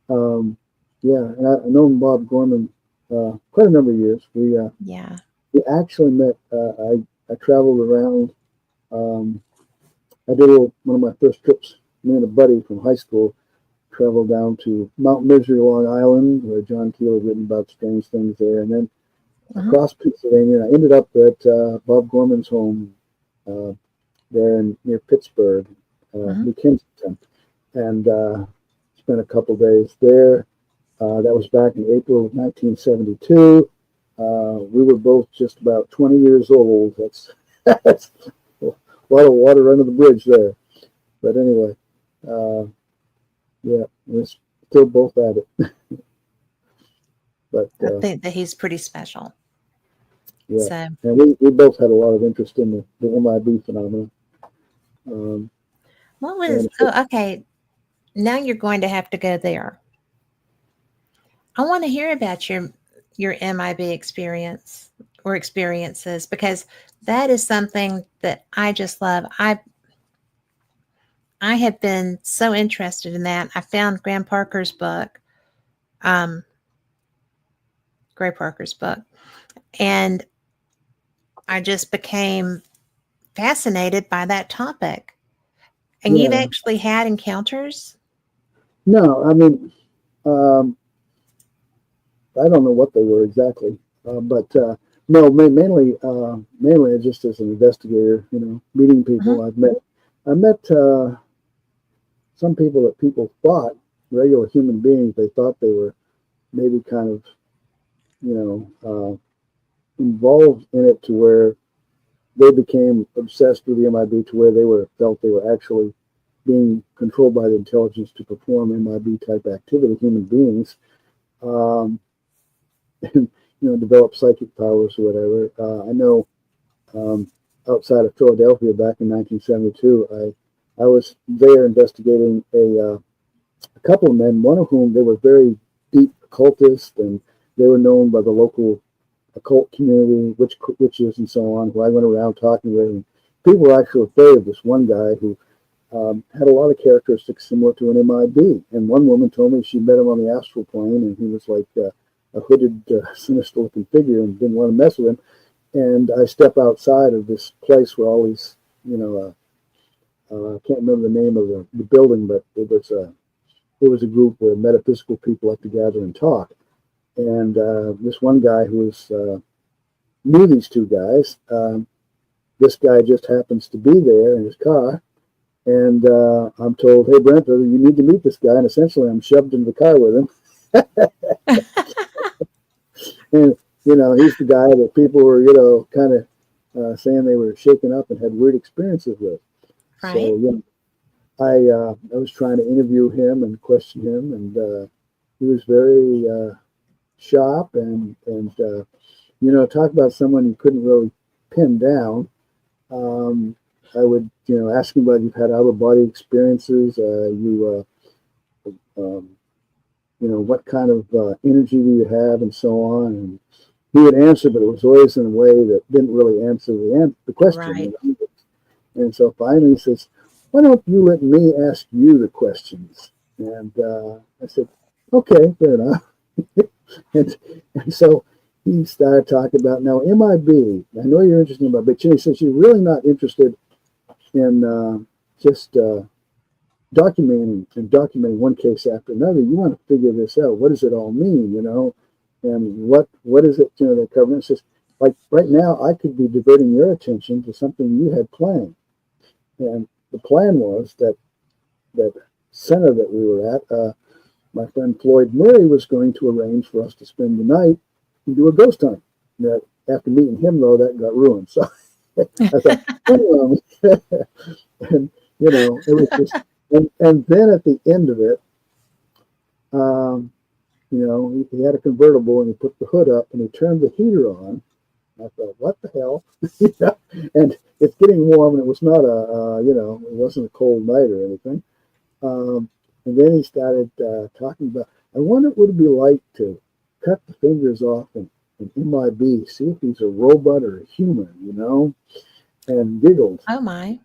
Yeah, and I've known Bob Gorman quite a number of years. Yeah. We actually met. I traveled around. I did one of my first trips. Me and a buddy from high school traveled down to Mount Misery, Long Island, where John Keel had written about strange things there, and then across Pennsylvania. And I ended up at Bob Gorman's home there near Pittsburgh, New Kensington, and spent a couple days there. That was back in April of 1972. We were both just about 20 years old. That's a lot of water under the bridge there. But anyway, yeah, we're still both at it. But I think that he's pretty special. yeah, So, and we both had a lot of interest in the MIB phenomenon. what was, okay, now you're going to have to go there. I want to hear about your MIB experience or experiences, because that is something that I just love. I have been so interested in that. I found Graham Parker's book, Gray Parker's book, and I just became fascinated by that topic. And you've Yeah, actually had encounters? no, I mean, I don't know what they were exactly, but no, mainly just as an investigator, meeting people. Mhm. I met some people that people thought regular human beings. They thought they were maybe kind of, involved in it to where they became obsessed with the MIB to where felt they were actually being controlled by the intelligence to perform MIB type activity, human beings. And develop psychic powers or whatever. I know outside of Philadelphia back in 1972, I was there investigating a couple of men, one of whom they were very deep occultists, and they were known by the local occult community, witches and so on, who I went around talking with. And people were actually afraid of this one guy who had a lot of characteristics similar to an MIB. And one woman told me she met him on the astral plane, and he was like a hooded, sinister-looking figure, and didn't want to mess with him. And I step outside of this place where all these, I can't remember the name of the building, but it was a group where metaphysical people like to gather and talk. And this one guy who knew these two guys, this guy just happens to be there in his car. And I'm told, hey, Brent, you need to meet this guy. And essentially, I'm shoved into the car with him. And, he's the guy that people were, kind of saying they were shaken up and had weird experiences with. Right. So, I was trying to interview him and question him. And he was very sharp and talk about someone you couldn't really pin down. Um, I would, ask him whether you've had out of body experiences. Um, what kind of energy do you have, and so on. And he would answer, but it was always in a way that didn't really answer the question. Right. And so finally he says, "Why don't you let me ask you the questions?" And I said, "Okay, fair enough." and, and so he started talking about, now, MIB. I know you're interested in MIB, but he says you're really not interested in just documenting one case after another. You want to figure this out. What does it all mean, and what is it, that covering? Says, like right now, I could be diverting your attention to something you had planned, and the plan was that center that we were at. My friend Floyd Murray was going to arrange for us to spend the night and do a ghost hunt. That after meeting him, though, that got ruined. So I thought, and it was just, and then at the end of it, he had a convertible and he put the hood up and he turned the heater on. I thought, what the hell? And it's getting warm, and it was not it wasn't a cold night or anything. And then he started talking about, I wonder what it would be like to cut the fingers off an MIB, see if he's a robot or a human, and giggled. Oh, my.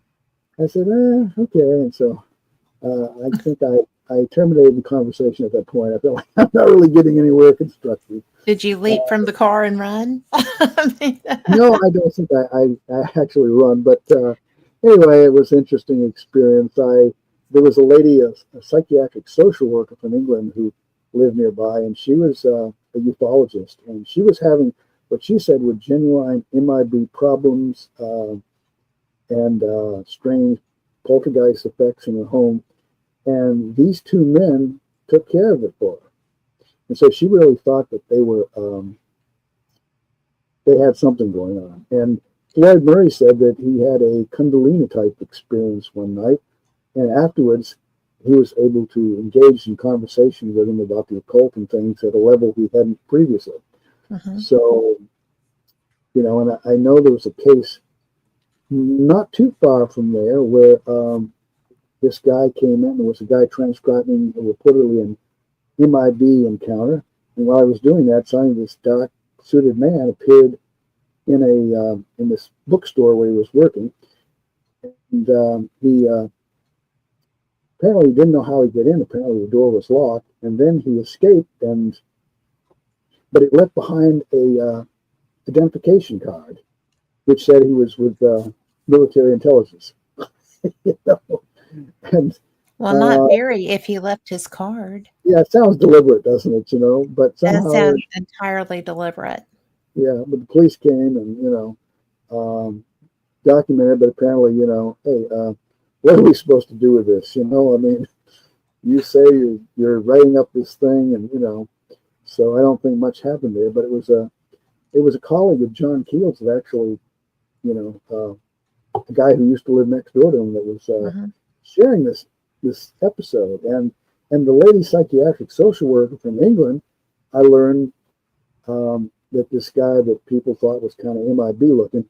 I said, okay. And so I think I terminated the conversation at that point. I felt like I'm not really getting anywhere constructive. Did you leap from the car and run? No, I don't think I actually run. But anyway, it was an interesting experience. There was a lady, a psychiatric social worker from England who lived nearby, and she was a ufologist, and she was having what she said were genuine MIB problems and strange poltergeist effects in her home. And these two men took care of it for her. And so she really thought that they had something going on. And Floyd Murray said that he had a Kundalini type experience one night. And afterwards, he was able to engage in conversation with him about the occult and things at a level he hadn't previously. Mm-hmm. So, and I know there was a case not too far from there where this guy came in. There was a guy transcribing reportedly an MIB encounter. And while I was doing that, suddenly this dark suited man appeared in this bookstore where he was working. And he apparently didn't know how he'd get in. Apparently the door was locked, and then he escaped. But it left behind a identification card, which said he was with military intelligence. And well, not very. If he left his card. Yeah, it sounds deliberate, doesn't it? But somehow that sounds entirely deliberate. Yeah, but the police came and documented. But apparently, hey. What are we supposed to do with this? I mean, you say you're writing up this thing, and so I don't think much happened there. But it was a colleague of John Keel's that actually, a guy who used to live next door to him that was sharing this episode, and the lady psychiatric social worker from England. I learned that this guy that people thought was kind of MIB looking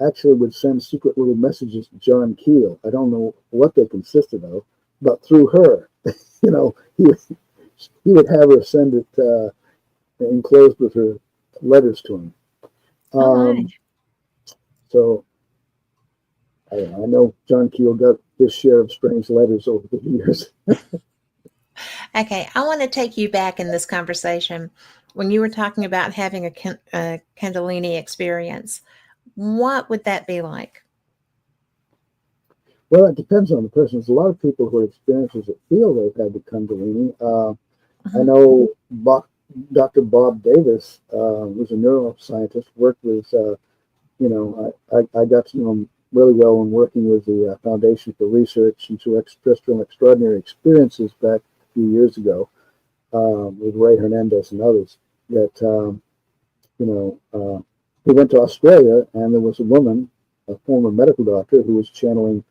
actually would send secret little messages to John Keel. I don't know what they consisted of, but through her, he would have her send it enclosed with her letters to him. So I know John Keel got his share of strange letters over the years. Okay, I want to take you back in this conversation when you were talking about having a Kundalini experience. What would that be like? Well, it depends on the person. There's a lot of people who are experiencers that feel they've had the Kundalini. I know Dr. Bob Davis, who's a neuroscientist, worked with, I got to know him really well when working with the Foundation for Research into Extraterrestrial and Extraordinary Experiences back a few years ago with Ray Hernandez and others. That, we went to Australia, and there was a woman, a former medical doctor, who was channeling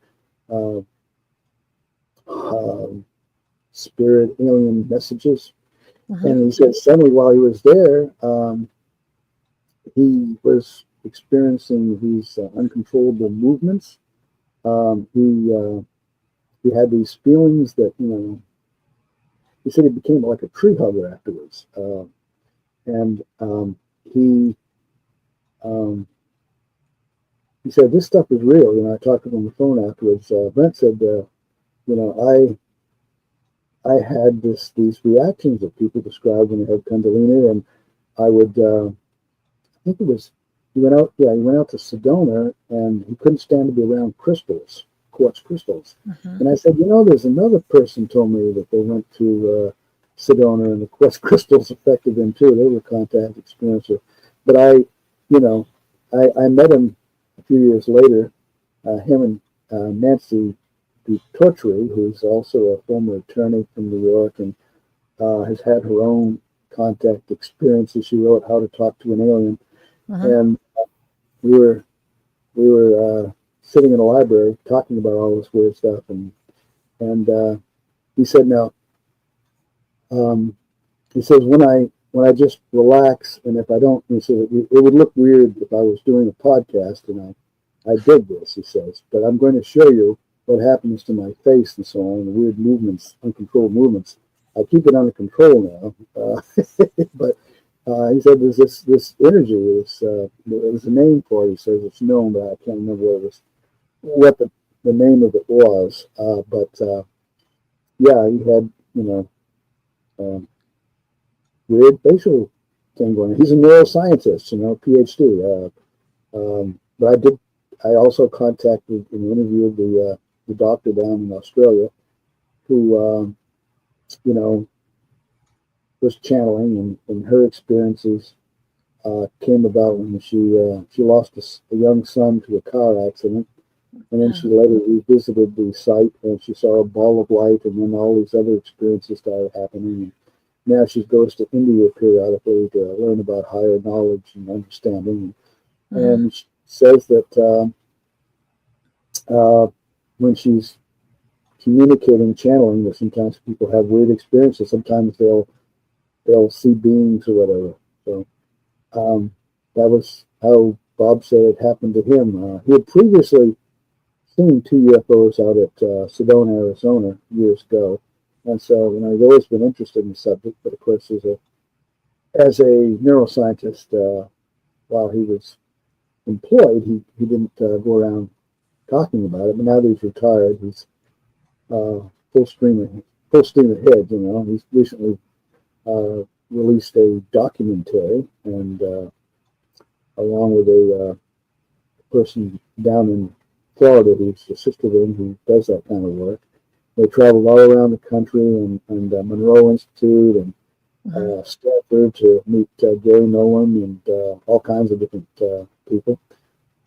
spirit alien messages. And he said suddenly while he was there, he was experiencing these uncontrollable movements. He had these feelings that, he said he became like a tree hugger afterwards. And he um, he said this stuff is real. I talked to him on the phone afterwards. Brent said, I had these reactions that people described when they had Kundalini, and I would I think it was he went out. Yeah, he went out to Sedona, and he couldn't stand to be around crystals, quartz crystals. Mm-hmm. And I said, there's another person told me that they went to Sedona, and the quartz crystals affected them too. They were contact experiencer, but I met him a few years later. Him and Nancy Tortry, who's also a former attorney from New York and has had her own contact experiences. She wrote How to Talk to an Alien, Mm-hmm. and we were sitting in a library talking about all this weird stuff, and he said, now, he says when I just relax, and if I don't, he said it would look weird if I was doing a podcast and I did this. He says, but I'm going to show you what happens to my face and so on, the weird movements, uncontrolled movements. I keep it under control now, but he said there's this energy. There's a name for it. He says it's known, but I can't remember what the name of it was. But yeah, he had um, weird facial thing going on. He's a neuroscientist, PhD. But I also contacted and interviewed the doctor down in Australia who, you know, was channeling, and her experiences came about when she lost a young son to a car accident, and then she later revisited the site and she saw a ball of light, and then all these other experiences started happening. And now she goes to India periodically to learn about higher knowledge and understanding, and she says that when she's communicating, channeling, that sometimes people have weird experiences. Sometimes they'll see beings or whatever. So that was how Bob said it happened to him. He had previously seen two UFOs out at Sedona, Arizona, years ago, and so he's always been interested in the subject. But of course, as a neuroscientist, while he was employed, he didn't go around talking about it. But now that he's retired, he's full stream ahead. He's recently released a documentary, and along with a person down in Florida who's assisted him, who does that kind of work. They traveled all around the country, and Monroe Institute and Stanford to meet Gary Nolan and all kinds of different people.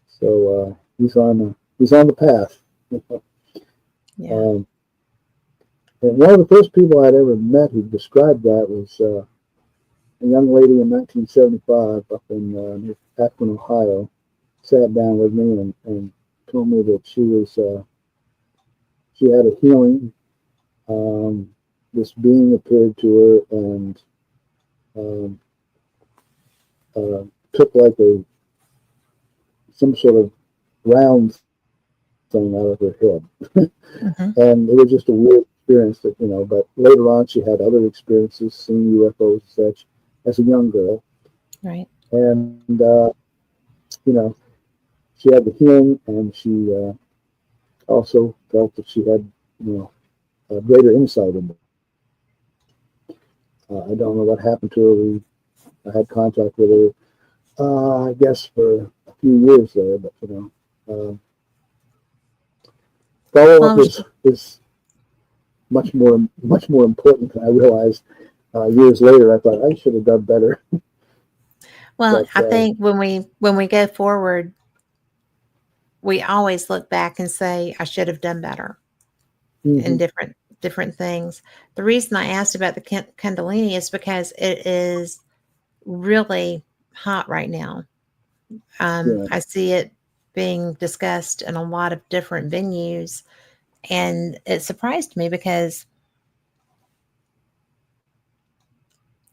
So he's on the path. Yeah. And one of the first people I'd ever met who described that was a young lady in 1975 up in near Akron, Ohio. Sat down with me and told me that she had a healing. This being appeared to her and um, took like some sort of round thing out of her head, and it was just a weird experience that. But later on, she had other experiences, seeing UFOs and such, as a young girl, Right. and she had the healing, and she also felt that she had a greater insight into. I don't know what happened to her. I had contact with her, I guess, for a few years there, but follow up Well, is much more important than I realized. Years later, I thought I should have done better. well, But I think when we go forward, we always look back and say, I should have done better in different things. The reason I asked about the Kundalini is because it is really hot right now. yeah, I see it being discussed in a lot of different venues, and it surprised me because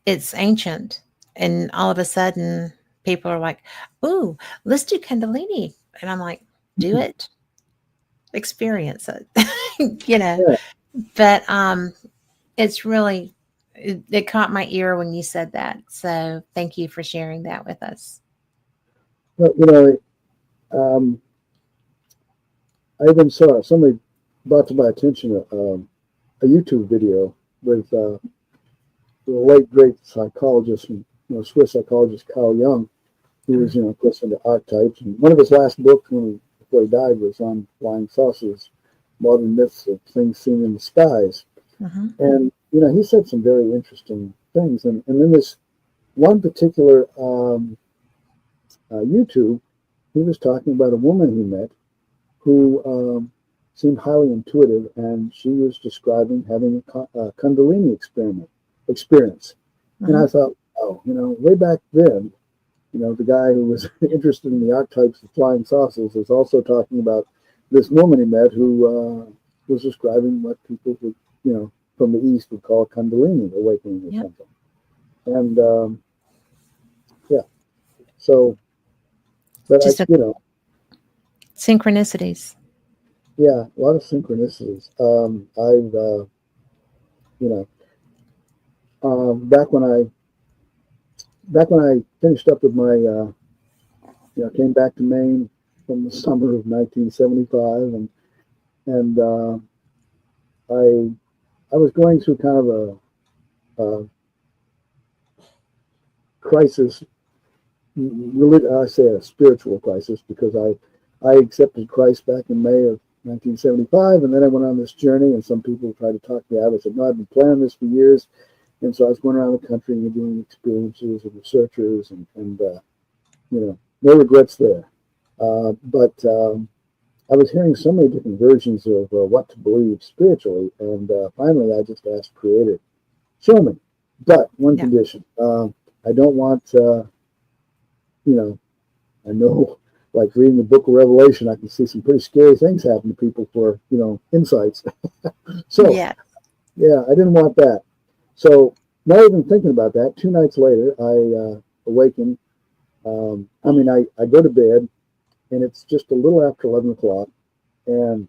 it's ancient, and all of a sudden people are like, "Ooh, let's do Kundalini," and I'm like, "Do it, experience it," you know. Yeah. But it's really it caught my ear when you said that. So thank you for sharing that with us. But um, I even saw somebody brought to my attention a YouTube video with the late great psychologist, Swiss psychologist Carl Jung, who was, of course, into archetypes. And one of his last books before he died was on flying saucers, modern myths of things seen in the skies. Mm-hmm. And, he said some very interesting things. And in this one particular YouTube, he was talking about a woman he met who seemed highly intuitive, and she was describing having a Kundalini experience. And I thought, oh, way back then, the guy who was interested in the archetypes of flying saucers was also talking about this woman he met who was describing what people would, from the East would call a Kundalini awakening or something. And yeah, so, but Just synchronicities. Yeah, a lot of synchronicities. I've, back when I finished up with my, came back to Maine from the summer of 1975, and I was going through kind of a crisis. I say a spiritual crisis, because I accepted Christ back in May of 1975, and then I went on this journey, and some people tried to talk me out. I said, no, I've been planning this for years. And so I was going around the country and doing experiences with researchers, and no regrets there. But I was hearing so many different versions of what to believe spiritually, and finally I just asked Creator, show me. But one condition, I don't want, I know, like reading the book of Revelation, I can see some pretty scary things happen to people for, insights. So, yeah, I didn't want that. So, not even thinking about that, 2 nights later, I awakened. I go to bed, and it's just a little after 11 o'clock, and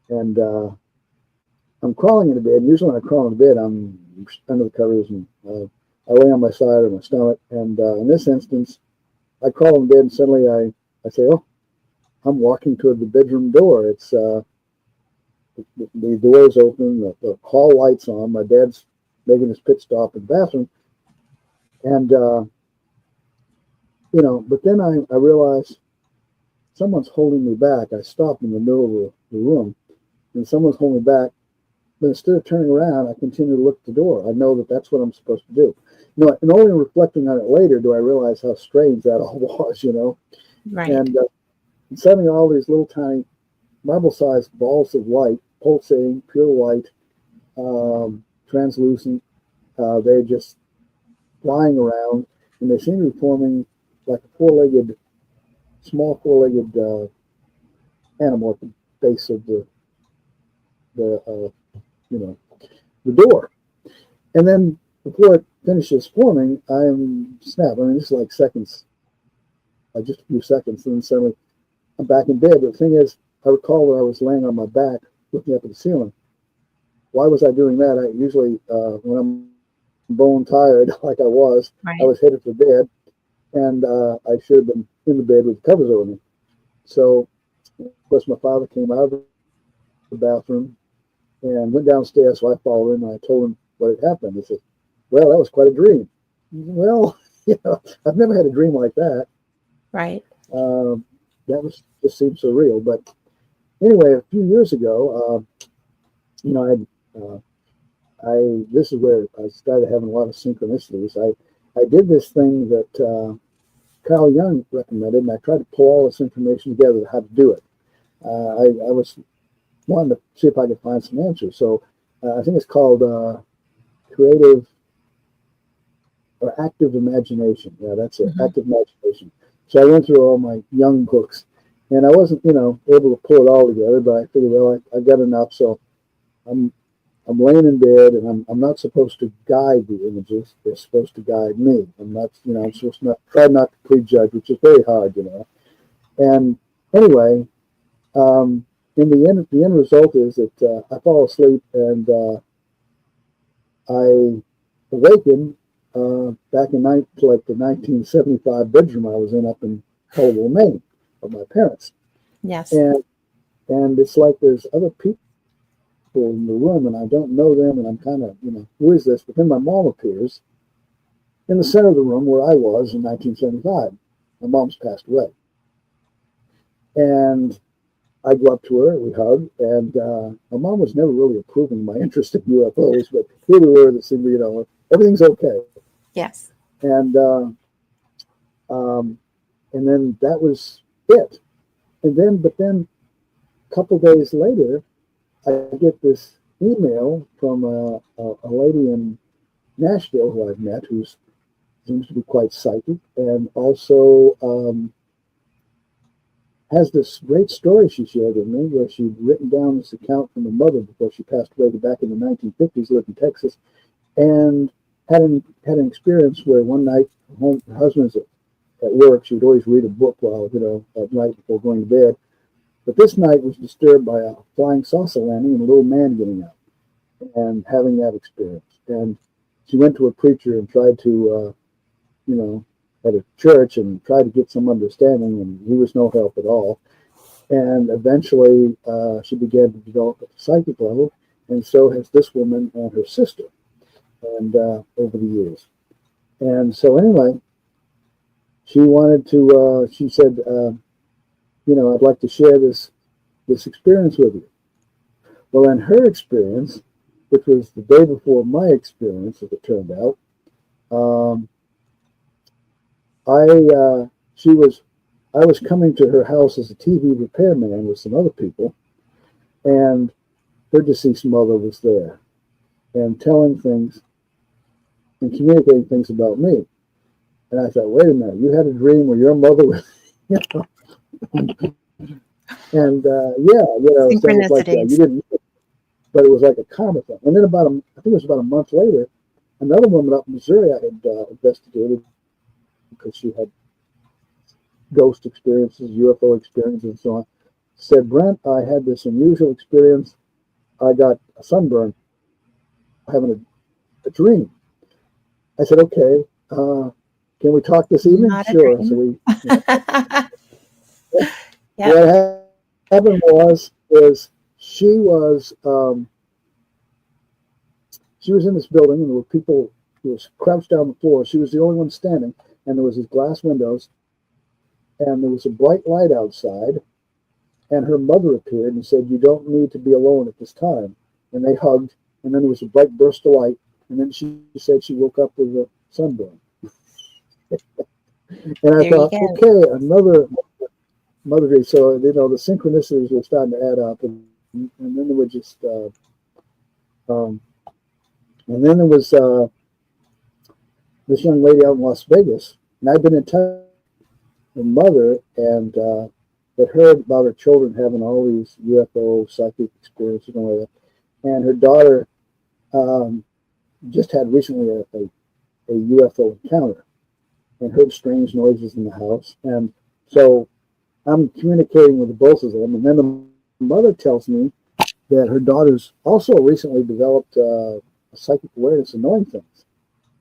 I'm crawling into bed. Usually when I crawl into bed, I'm under the covers, and I lay on my side or my stomach. And in this instance, I crawl in bed, and suddenly I say, oh, I'm walking toward the bedroom door. It's the door is open, the hall light's on. My dad's making his pit stop in the bathroom, and but then I realize someone's holding me back. I stop in the middle of the room, and someone's holding me back. But instead of turning around, I continue to look at the door. I know that that's what I'm supposed to do. And only reflecting on it later do I realize how strange that all was. Right. And suddenly all these little tiny marble-sized balls of light, pulsating, pure white, translucent, they're just flying around, and they seem to be forming like a small four-legged animal at the base of the door. And then before it finishes forming, I'm snapped. This is like seconds, just a few seconds, and then suddenly I'm back in bed. But the thing is, I recall that I was laying on my back looking up at the ceiling. Why was I doing that? I usually, when I'm bone tired, like I was headed for bed, and I should have been in the bed with the covers over me. So, of course, my father came out of the bathroom and went downstairs, so I followed him, and I told him what had happened. He said, well, that was quite a dream. Well, I've never had a dream like that. Right. That just seemed so real. But anyway, a few years ago, this is where I started having a lot of synchronicities. I did this thing that Carl Jung recommended, and I tried to pull all this information together how to do it. I was wanting to see if I could find some answers. So I think it's called creative or active imagination. Yeah, that's it, active imagination. So I went through all my Jung books, and I wasn't, able to pull it all together, but I figured, well, I got enough, so I'm laying in bed, and I'm not supposed to guide the images. They're supposed to guide me. I'm not, I'm supposed to try not to prejudge, which is very hard. And anyway, in the end result is that I fall asleep, and I awaken back in like the 1975 bedroom I was in up in Colville, Maine, of my parents, Yes. and it's like there's other people in the room, and I don't know them, and I'm kind of, who is this? But then my mom appears in the center of the room where I was in 1975. My mom's passed away, and I go up to her, we hug, and my mom was never really approving my interest in UFOs, but here we were, everything's okay. Yes. And and then that was it. But then a couple days later, I get this email from a lady in Nashville who I've met, who seems to be quite psychic, and also has this great story she shared with me, where she'd written down this account from her mother before she passed away back in the 1950s, lived in Texas, and had an experience where one night her husband's at work. She would always read a book while, at night before going to bed. But this night was disturbed by a flying saucer landing and a little man getting out and having that experience. And she went to a preacher and tried to, at a church, and tried to get some understanding, and he was no help at all. And eventually she began to develop at the psychic level, and so has this woman and her sister, and over the years. And so anyway, she wanted to, she said, I'd like to share this experience with you. Well, in her experience, which was the day before my experience, as it turned out, I was coming to her house as a TV repairman with some other people, and her deceased mother was there, and telling things and communicating things about me. And I thought, wait a minute, you had a dream where your mother was, and so it was like you Synchronicities. didn't, but it was like a karma thing. And then I think it was about a month later, another woman up in Missouri I had investigated, because she had ghost experiences, UFO experiences, and so on, said, Brent, I had this unusual experience. I got a sunburn having a dream. I said, okay, can we talk this evening? Not a Sure. dream. So we, Yep. what happened was she was in this building, and there were people who was crouched down on the floor. She was the only one standing, and there was these glass windows, and there was a bright light outside, and her mother appeared and said, you don't need to be alone at this time. And they hugged, and then there was a bright burst of light, and then she said she woke up with a sunburn. And I thought, okay, another mother day. So, the synchronicities were starting to add up, and then there were just, and then there was this young lady out in Las Vegas, and I'd been in touch with her mother, and had heard about her children having all these UFO psychic experiences and all that. And her daughter just had recently a UFO encounter and heard strange noises in the house. And so I'm communicating with both of them. And then the mother tells me that her daughter's also recently developed a psychic awareness of knowing things.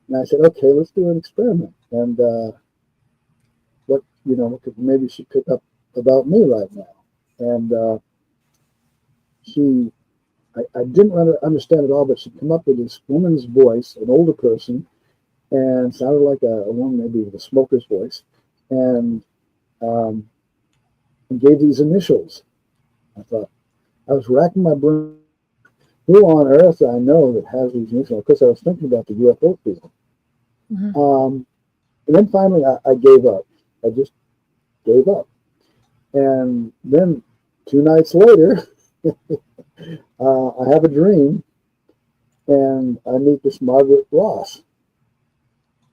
And I said, okay, let's do an experiment. And what maybe she pick up about me right now. And I didn't understand it all, but she'd come up with this woman's voice, an older person, and sounded like a woman, maybe with a smoker's voice, and gave these initials. I thought, I was racking my brain, who on earth I know that has these initials? Because I was thinking about the UFO people. Mm-hmm. And then finally I gave up. I just gave up. And then 2 nights later, I have a dream, and I meet this Margaret Ross,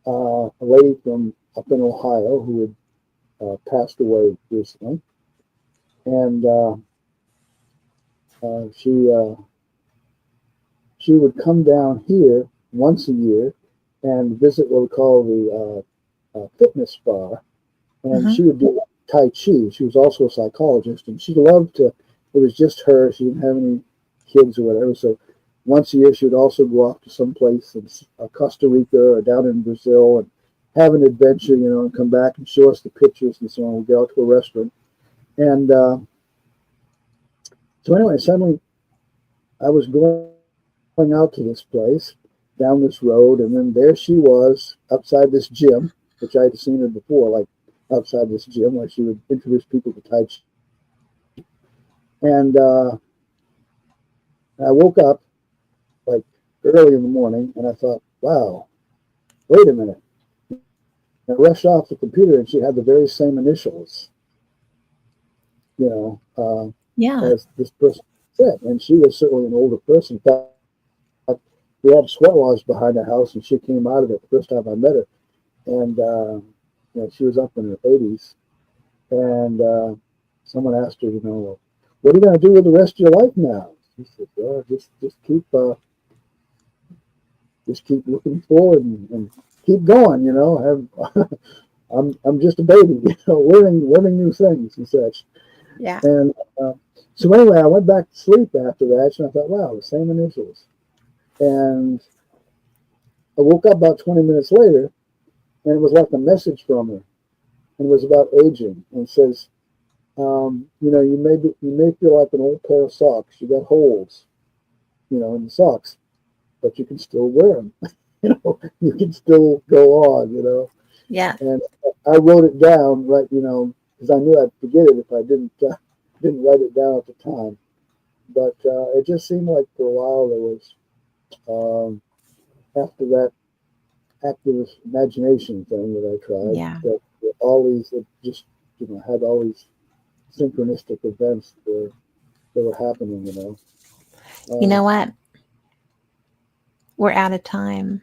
a lady from up in Ohio who had passed away recently, and she she would come down here once a year and visit what we call the fitness spa, and Hmm. she would do Tai Chi. She was also a psychologist, and she loved to. It was just her. She didn't have any kids or whatever. So once a year, she would also go off to some place in Costa Rica or down in Brazil and have an adventure, and come back and show us the pictures and so on. We'd go out to a restaurant, and so anyway, suddenly I was going out to this place down this road, and then there she was outside this gym, which I had seen her before, like outside this gym where she would introduce people to Tai Chi. And I woke up like early in the morning, and I thought, wow, wait a minute. And I rushed off the computer, and she had the very same initials, you know, Yeah. as this person said. And she was certainly an older person. In fact, we had sweat lodge behind the house, and she came out of it the first time I met her. And she was up in her 80s. And someone asked her, what are you going to do with the rest of your life now? She said, well, just keep looking forward and keep going. I'm just a baby, learning new things and such. Yeah. And so anyway, I went back to sleep after that, and I thought, wow, the same initials. And I woke up about 20 minutes later, and it was like a message from her, and it was about aging, and it says, you may feel like an old pair of socks. You got holes, in the socks, but you can still wear them. You can still go on. Yeah. And I wrote it down, right, because I knew I'd forget it if I didn't write it down at the time. But it just seemed like for a while there was, after that active imagination thing that I tried, Yeah. that all these, it just, had all these synchronistic events that were happening. You know Um, what? We're out of time.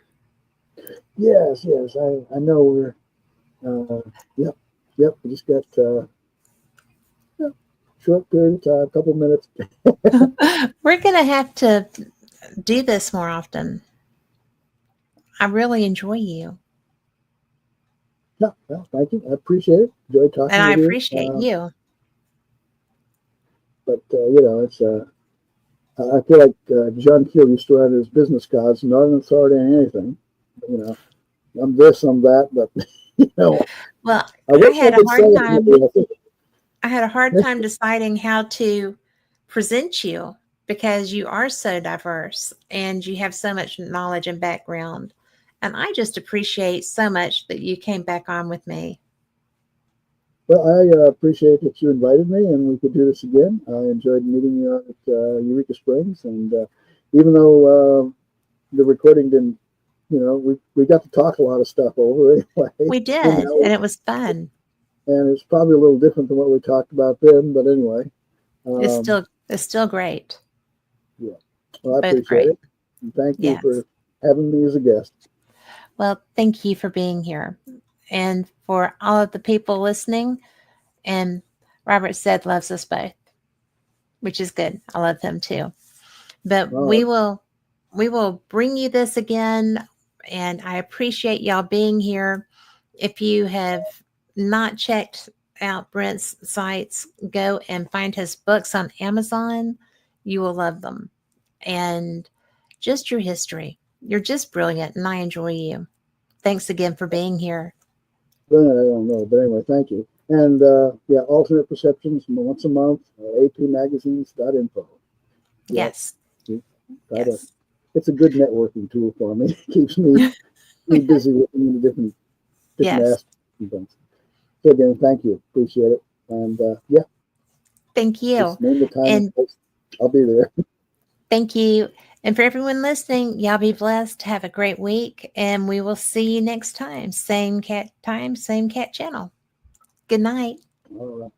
yes, I know we're, yep, we just got yeah, short period of time, a couple minutes. We're going to have to do this more often. I really enjoy you, No, well, thank you. I appreciate it. Enjoy and talking I with you. appreciate you. But it's I feel like John Keel used to write his business cards, not an authority on anything. You know, I'm this, I'm that, but you know, Well, I I wish I had a could say hard it. time. Really. I think I had a hard this, time deciding how to present you because you are so diverse and you have so much knowledge and background. And I just appreciate so much that you came back on with me. well, I appreciate that you invited me, and we could do this again. I enjoyed meeting you out at Eureka Springs, and even though the recording didn't, we got to talk a lot of stuff over anyway. We And did, and it was fun. it's probably a little different than what we talked about then, but anyway. It's Um, still it's still great. yeah. Well, I Both appreciate great. it. And thank you Yes. for having me as a guest. Well, thank you for being here. And for all of the people listening, and Robert said loves us both, which is good. I love him too. But All right. we will bring you this again, and I appreciate y'all being here. If you have not checked out Brent's sites, go and find his books on Amazon. You will love them. And just your history. You're just brilliant, and I enjoy you. Thanks again for being here. Then I don't know, but anyway, thank you. And yeah, alternate perceptions once a month, apmagazines.info. Yeah, Yes. try to. Yes. It's a good networking tool for me. It keeps me busy looking into different Yes. aspects and things. So again, thank you, appreciate it. And yeah, Thank you. just name the time and And place. I'll be there. thank you. And for everyone listening, y'all be blessed. Have a great week. And we will see you next time. Same cat time, same cat channel. Good night. All right.